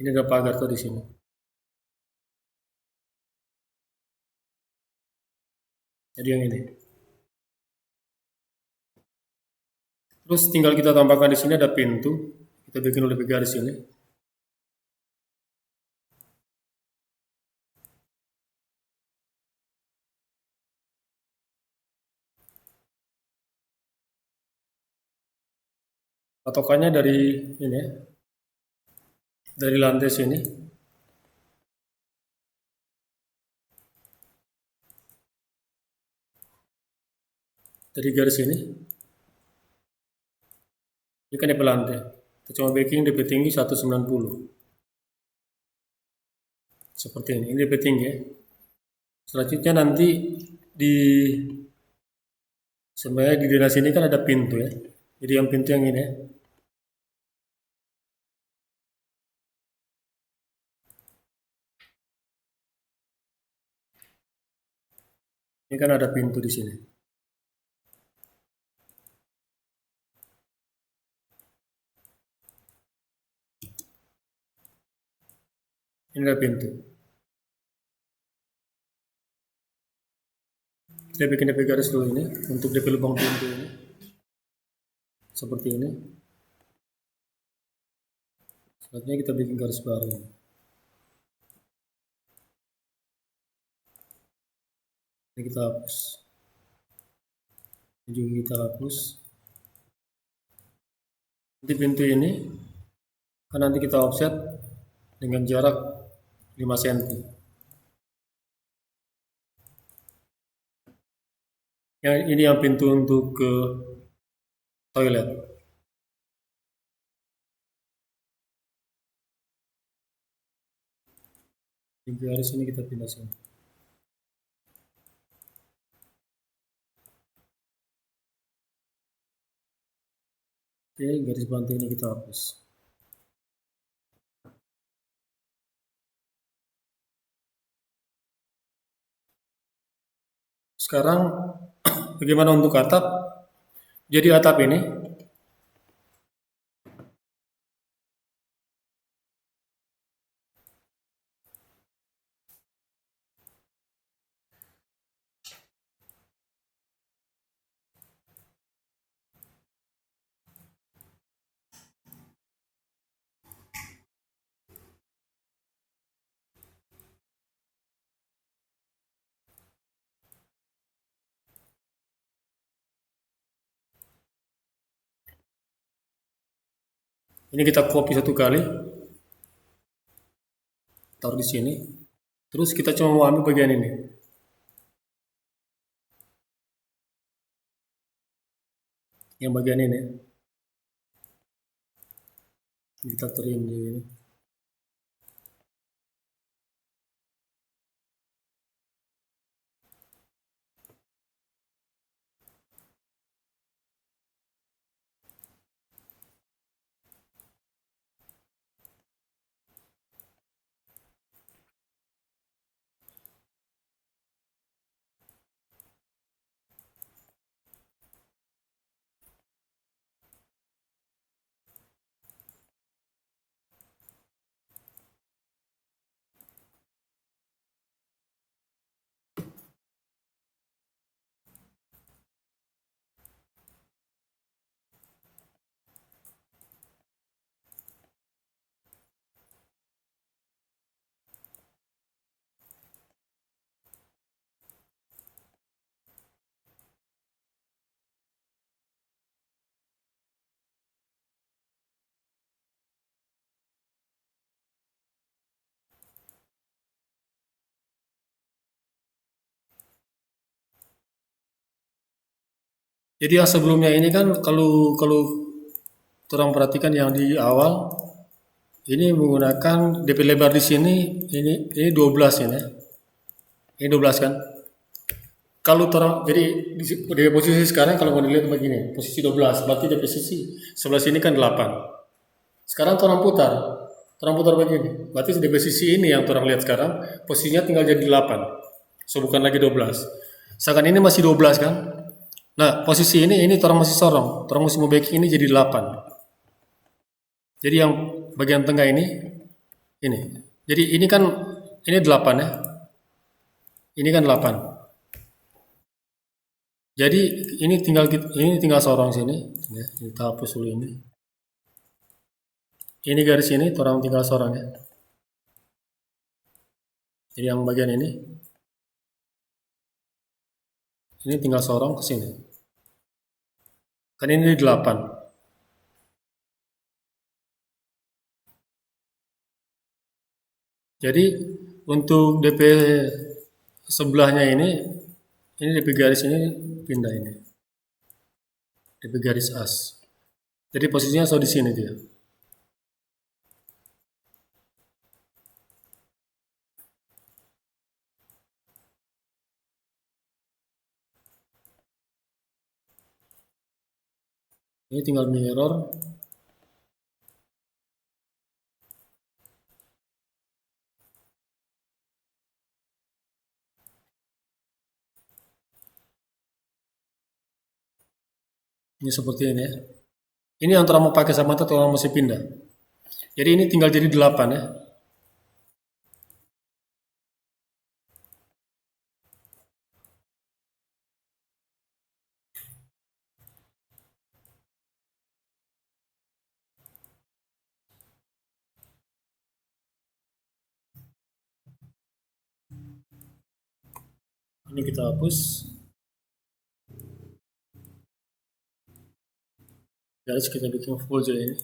Ini ada pagar tuh di sini. Jadi yang ini. Terus tinggal kita tambahkan di sini ada pintu. Kita bikin lebih garis ini. Patokannya dari ini ya, dari lantai sini. Dari garis ini. Ini kan DP lantai. Kita cuma backing DP tinggi 190. Seperti ini. Ini DP tinggi ya. Selanjutnya nanti di sebenarnya di daerah sini kan ada pintu ya. Jadi yang pintu yang ini ya. Ini kan ada pintu di sini. Ini ada pintu. Kita bikin DP garis dulu ini untuk DP lubang pintu ini. Seperti ini. Selanjutnya kita bikin garis baru ini. Ini kita hapus. Ini juga kita hapus. Nanti pintu ini kan nanti kita offset dengan jarak 5 cm. Ini yang pintu untuk ke toilet. Di garis ini kita pindah sini. Oke, garis bantu ini kita hapus. Sekarang bagaimana untuk atap? Jadi atap ini kita copy satu kali, taruh di sini. Terus kita cuma mau ambil bagian ini. Yang bagian ini. Kita trim di sini. Jadi yang sebelumnya ini kan kalau kalau orang perhatikan yang di awal ini menggunakan DP lebar di sini ini 12 ini. Ini 12 kan? Kalau orang jadi di posisi sekarang kalau mau dilihat begini, posisi 12, berarti di posisi sebelah sini kan 8. Sekarang orang putar. Orang putar begini. Berarti di posisi ini yang orang lihat sekarang, posisinya tinggal jadi 8. So bukan lagi 12. Sekarang ini masih 12 kan? Nah, posisi ini orang masih sorong. Orang masih mau backing ini jadi 8. Jadi yang bagian tengah ini. Jadi ini kan ini 8 ya. Ini kan 8. Jadi ini tinggal sorong sini, ya. Kita hapus dulu ini. Ini garis ini orang tinggal sorong ya. Jadi yang bagian ini tinggal sorong ke sini. Kan ini 8. Jadi untuk DP sebelahnya ini DP garis ini pindah ini. DP garis as. Jadi posisinya di sini dia. Ini tinggal mirror. Ini seperti ini ya. Ini antara mau pakai sama atau orang masih pindah. Jadi ini tinggal jadi 8 ya. Ini kita hapus. Garis kita bikin full saja ini.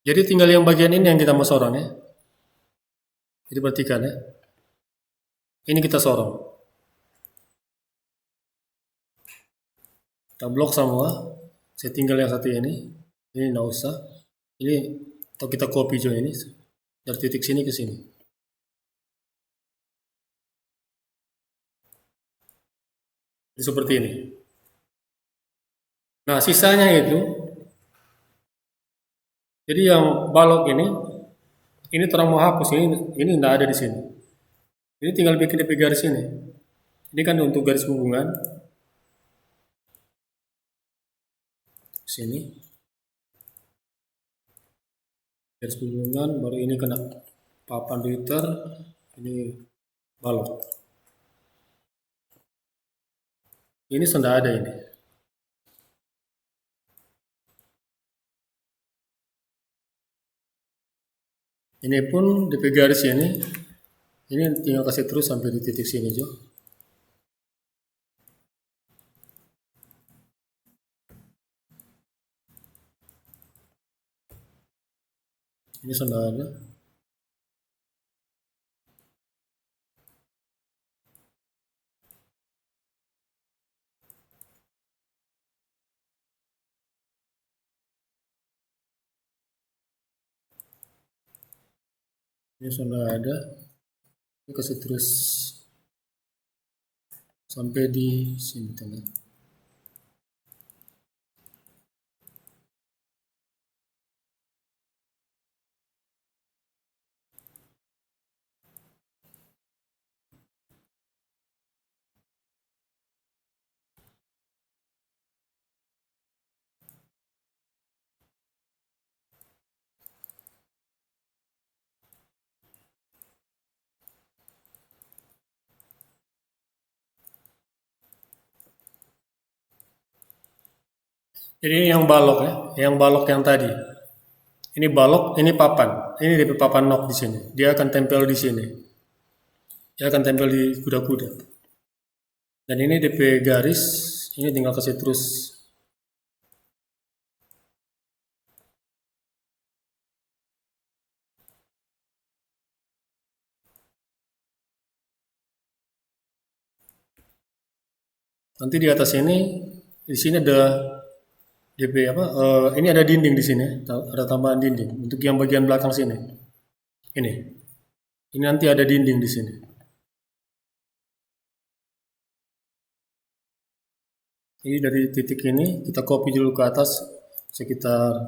Jadi tinggal yang bagian ini yang kita mau sorong ya. Jadi perhatikan ya. Ini kita sorong. Kita blok semua. Saya tinggal yang satu ini. Ini nggak usah. Ini atau kita copy juga ini dari titik sini ke sini. Jadi seperti ini. Nah, sisanya itu jadi yang balok ini terang mau hapus ini tidak ada di sini. Ini tinggal bikin DP garis ini. Ini kan untuk garis hubungan. Sini. Garis hubungan baru ini kena papan Twitter, ini balok. Ini sudah ada ini. Ini pun DP garis ini tinggal kasih terus sampai di titik sini Jo. Ini sudah ada. Ini sudah ada. Ini kasih terus sampai di sini tengah. Jadi yang balok ya, yang balok yang tadi. Ini balok, ini papan. Ini DP papan nok di sini. Dia akan tempel di sini. Dia akan tempel di kuda-kuda. Dan ini DP garis, ini tinggal kasih terus. Nanti di atas ini, di sini ada DP apa? Ini ada dinding di sini, ada tambahan dinding untuk yang bagian belakang sini. Ini nanti ada dinding di sini. Jadi dari titik ini kita copy dulu ke atas sekitar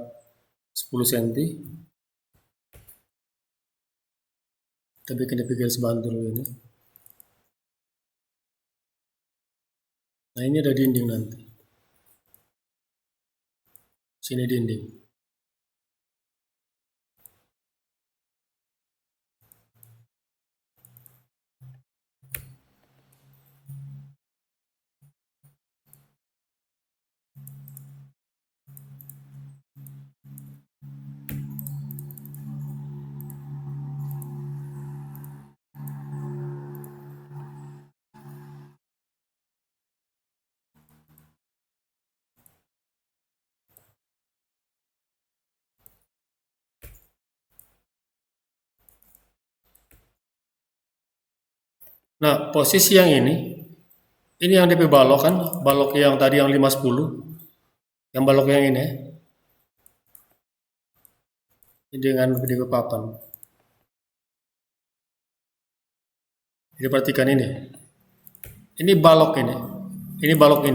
10 cm. Kita bikin DP garis bahan dulu ini. Nah ini ada dinding nanti. Sini dinding. Nah, posisi yang ini yang DP balok kan, balok yang tadi yang 510, yang balok yang ini dengan DP papan. Jadi perhatikan ini balok ini balok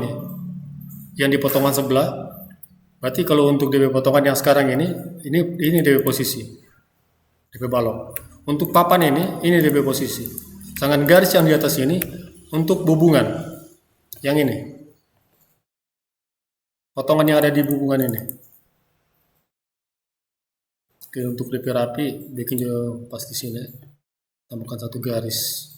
yang di potongan sebelah. Berarti kalau untuk DP potongan yang sekarang ini DP posisi, DP balok. Untuk papan ini DP posisi. Sedangkan garis yang di atas ini untuk hubungan, yang ini, potongan yang ada di hubungan ini. Oke, untuk DP rapi, bikin juga pas di sini, tambahkan satu garis.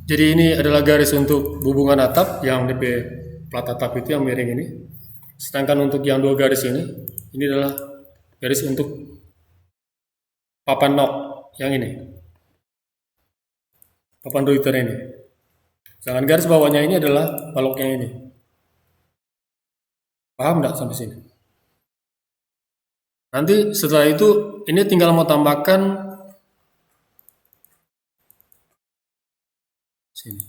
Jadi ini adalah garis untuk hubungan atap yang DP plat atap itu yang miring ini. Sedangkan untuk yang dua garis ini adalah garis untuk papan nok yang ini, papan ruiter ini. Sedangkan garis bawahnya ini adalah baloknya ini. Paham nggak sampai sini? Nanti setelah itu ini tinggal mau tambahkan sini.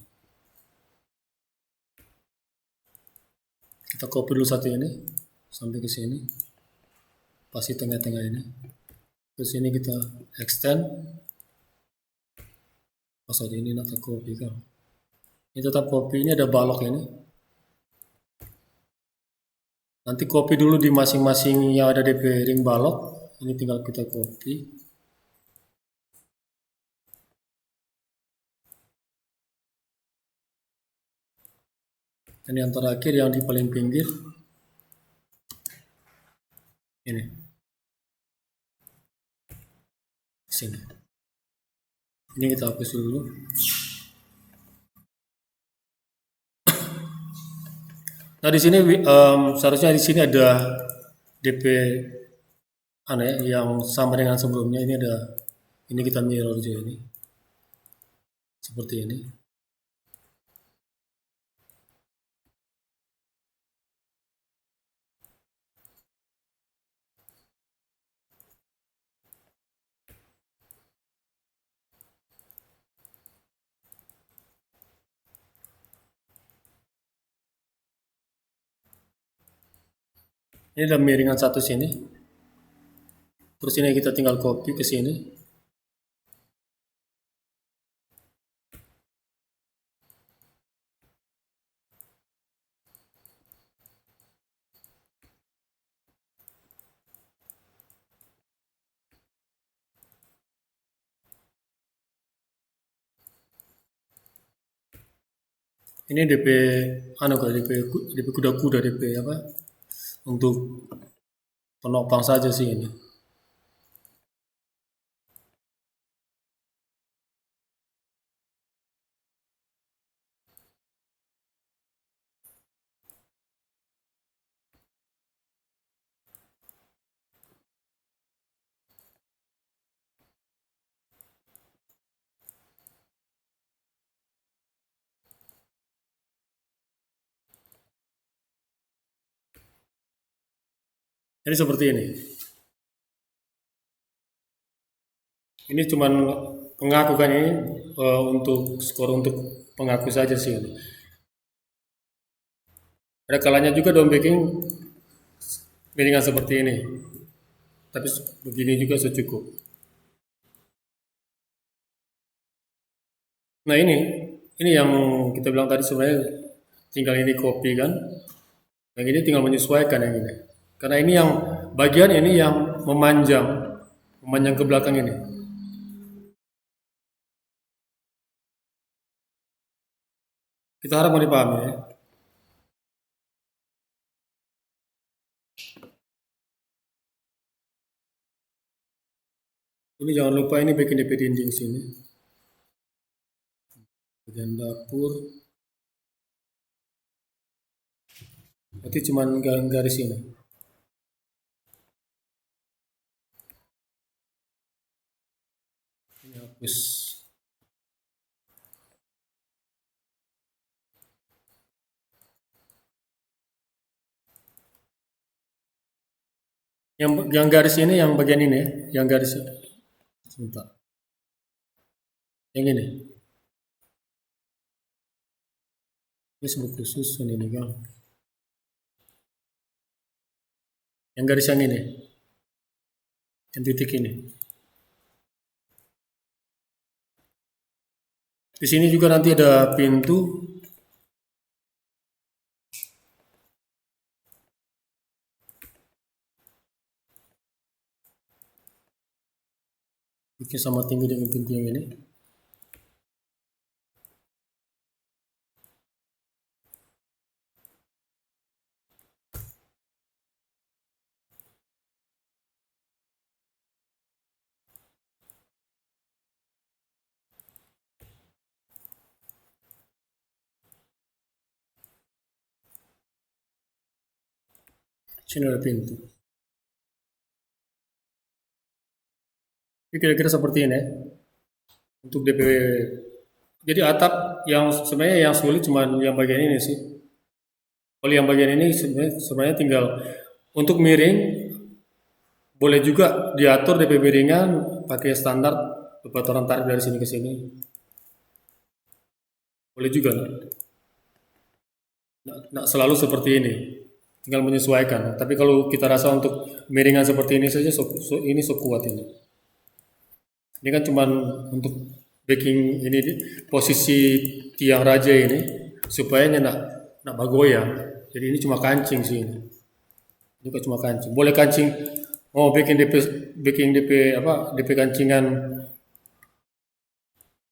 Kita copy dulu satu ini sampai ke sini. Pasti tengah-tengah ini. Terus ini kita extend. Pasal ini nanti copy kan. Ini tetap copy, ini ada balok ini. Nanti copy dulu di masing-masing yang ada DP ring balok. Ini tinggal kita copy. Dan yang terakhir yang di paling pinggir ini, sini. Ini kita hapus dulu. Nah di sini seharusnya di sini ada DP yang sama dengan sebelumnya. Ini kita mirror aja ini, seperti ini. Ini ada miringan satu sini. Terus ini kita tinggal copy ke sini. Ini DP DP kuda-kuda DP apa? Untuk penopang saja sih ini. Jadi seperti ini. Ini cuman pengaku kan ini untuk skor untuk pengaku saja sih ini. Ada kalanya juga down packing miringan seperti ini. Tapi begini juga secukup. Nah ini yang kita bilang tadi sebenarnya tinggal ini copy kan. Yang ini tinggal menyesuaikan yang ini. Karena ini yang bagian ini yang memanjang ke belakang ini. Kita harap mau dipahami ya. Ini jangan lupa ini bikin DP dinding sini. Bagian dapur. Berarti cuma garis ini. Ini hapus. Yang garis ini, yang bagian ini, yang garis ini. Sebentar. Yang ini. Ini sebut khusus ini kan. Yang garis yang ini. Yang titik ini. Di sini juga nanti ada pintu. Bikin sama tinggi dengan pintu yang ini. Sini ada pintu. Ini kira-kira seperti ini. Untuk DP. Jadi atap yang sebenarnya yang sulit cuma yang bagian ini sih. Kalau yang bagian ini sebenarnya tinggal untuk miring boleh juga diatur DP miringan pakai standar patoran tarik dari sini ke sini. Boleh juga. Nggak selalu seperti ini. Tinggal menyesuaikan. Tapi kalau kita rasa untuk miringan seperti ini saja ini kuat ini. Ini kan cuma untuk backing ini posisi tiang raja ini supaya nak bagoyang. Jadi ini cuma kancing sih ini. Ini cuma kancing. Boleh kancing bikin DP kancingan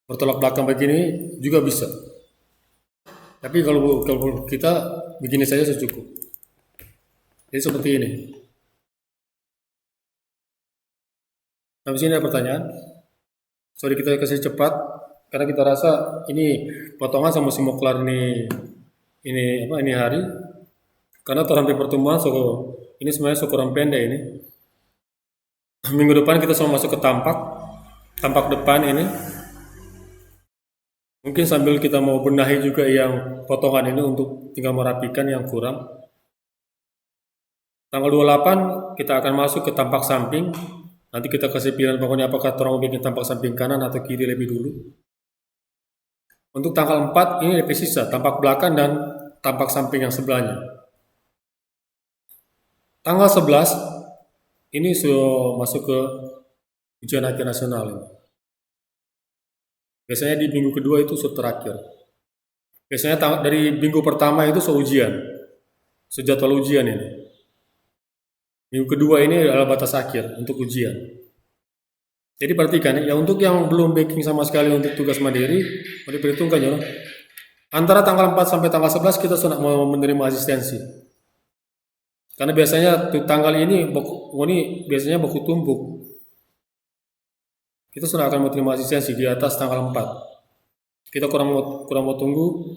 bertolak belakang begini juga bisa. Tapi kalau kita begini saja cukup. Jadi seperti ini. Sampai sini ada pertanyaan? Sorry kita kasih cepat karena kita rasa ini potongan sama semua kelar ini hari. Karena hampir pertemuan ini sebenarnya kurang pendek ini. Minggu depan kita semua masuk ke tampak depan ini. Mungkin sambil kita mau benahi juga yang potongan ini untuk tinggal merapikan yang kurang. Tanggal 28 kita akan masuk ke tampak samping. Nanti kita kasih pilihan pokoknya apakah orang mau bikin tampak samping kanan atau kiri lebih dulu. Untuk tanggal 4 ini lebih sisa, tampak belakang dan tampak samping yang sebelahnya. Tanggal 11 ini sudah masuk ke ujian akhir nasional ini. Biasanya di minggu kedua itu terakhir. Biasanya dari minggu pertama itu ujian. Sejadwal ujian ini. Minggu kedua ini adalah batas akhir untuk ujian. Jadi perhatikan ya, untuk yang belum backing sama sekali untuk tugas mandiri, mau diperhitungkan ya. Antara tanggal 4 sampai tanggal 11 kita sudah mau menerima asistensi. Karena biasanya tanggal ini biasanya baku tumpuk. Kita sudah akan menerima asistensi di atas tanggal 4. Kita kurang mau tunggu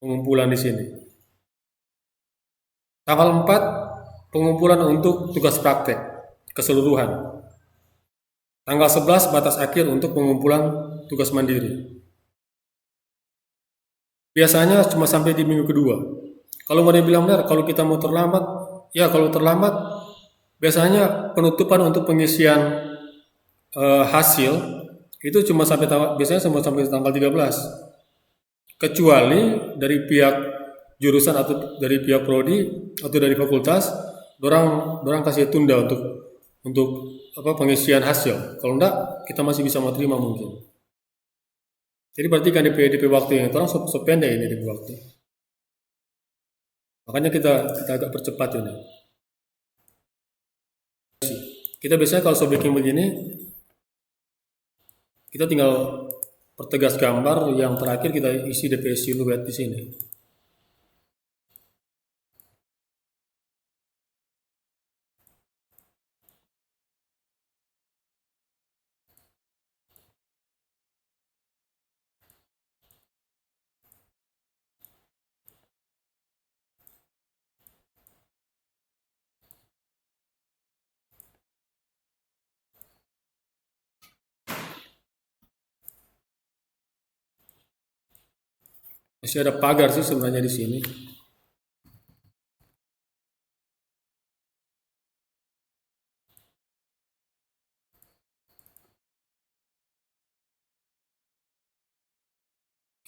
pengumpulan di sini. Tanggal 4 pengumpulan untuk tugas praktek keseluruhan. Tanggal 11 batas akhir untuk pengumpulan tugas mandiri. Biasanya cuma sampai di minggu kedua. Kalau mau dibilang benar, kalau kita mau terlambat, ya kalau terlambat biasanya penutupan untuk pengisian hasil itu cuma biasanya sampai tanggal 13. Kecuali dari pihak jurusan atau dari pihak prodi atau dari fakultas orang kasih tunda untuk pengisian hasil. Kalau enggak, kita masih bisa menerima mungkin. Jadi perhatikan DP waktu yang orang sependek ini DP waktu. Makanya kita agak percepat ini. Kita biasanya kalau bikin begini, kita tinggal pertegas gambar, yang terakhir kita isi DP siluet di sini. Masih ada pagar sih sebenarnya di sini.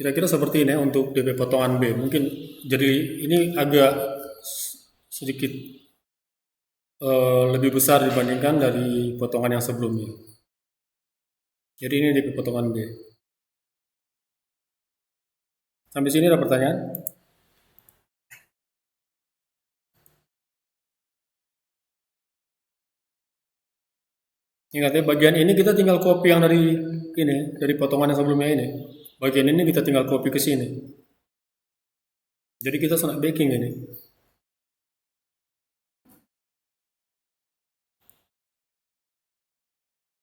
Kira-kira seperti ini untuk DP potongan B. Mungkin jadi ini agak sedikit lebih besar dibandingkan dari potongan yang sebelumnya. Jadi ini DP potongan B. Sampai sini ada pertanyaan? Ingat ya, bagian ini kita tinggal copy yang dari ini, dari potongan yang sebelumnya ini. Bagian ini kita tinggal copy ke sini. Jadi kita senang backing ini.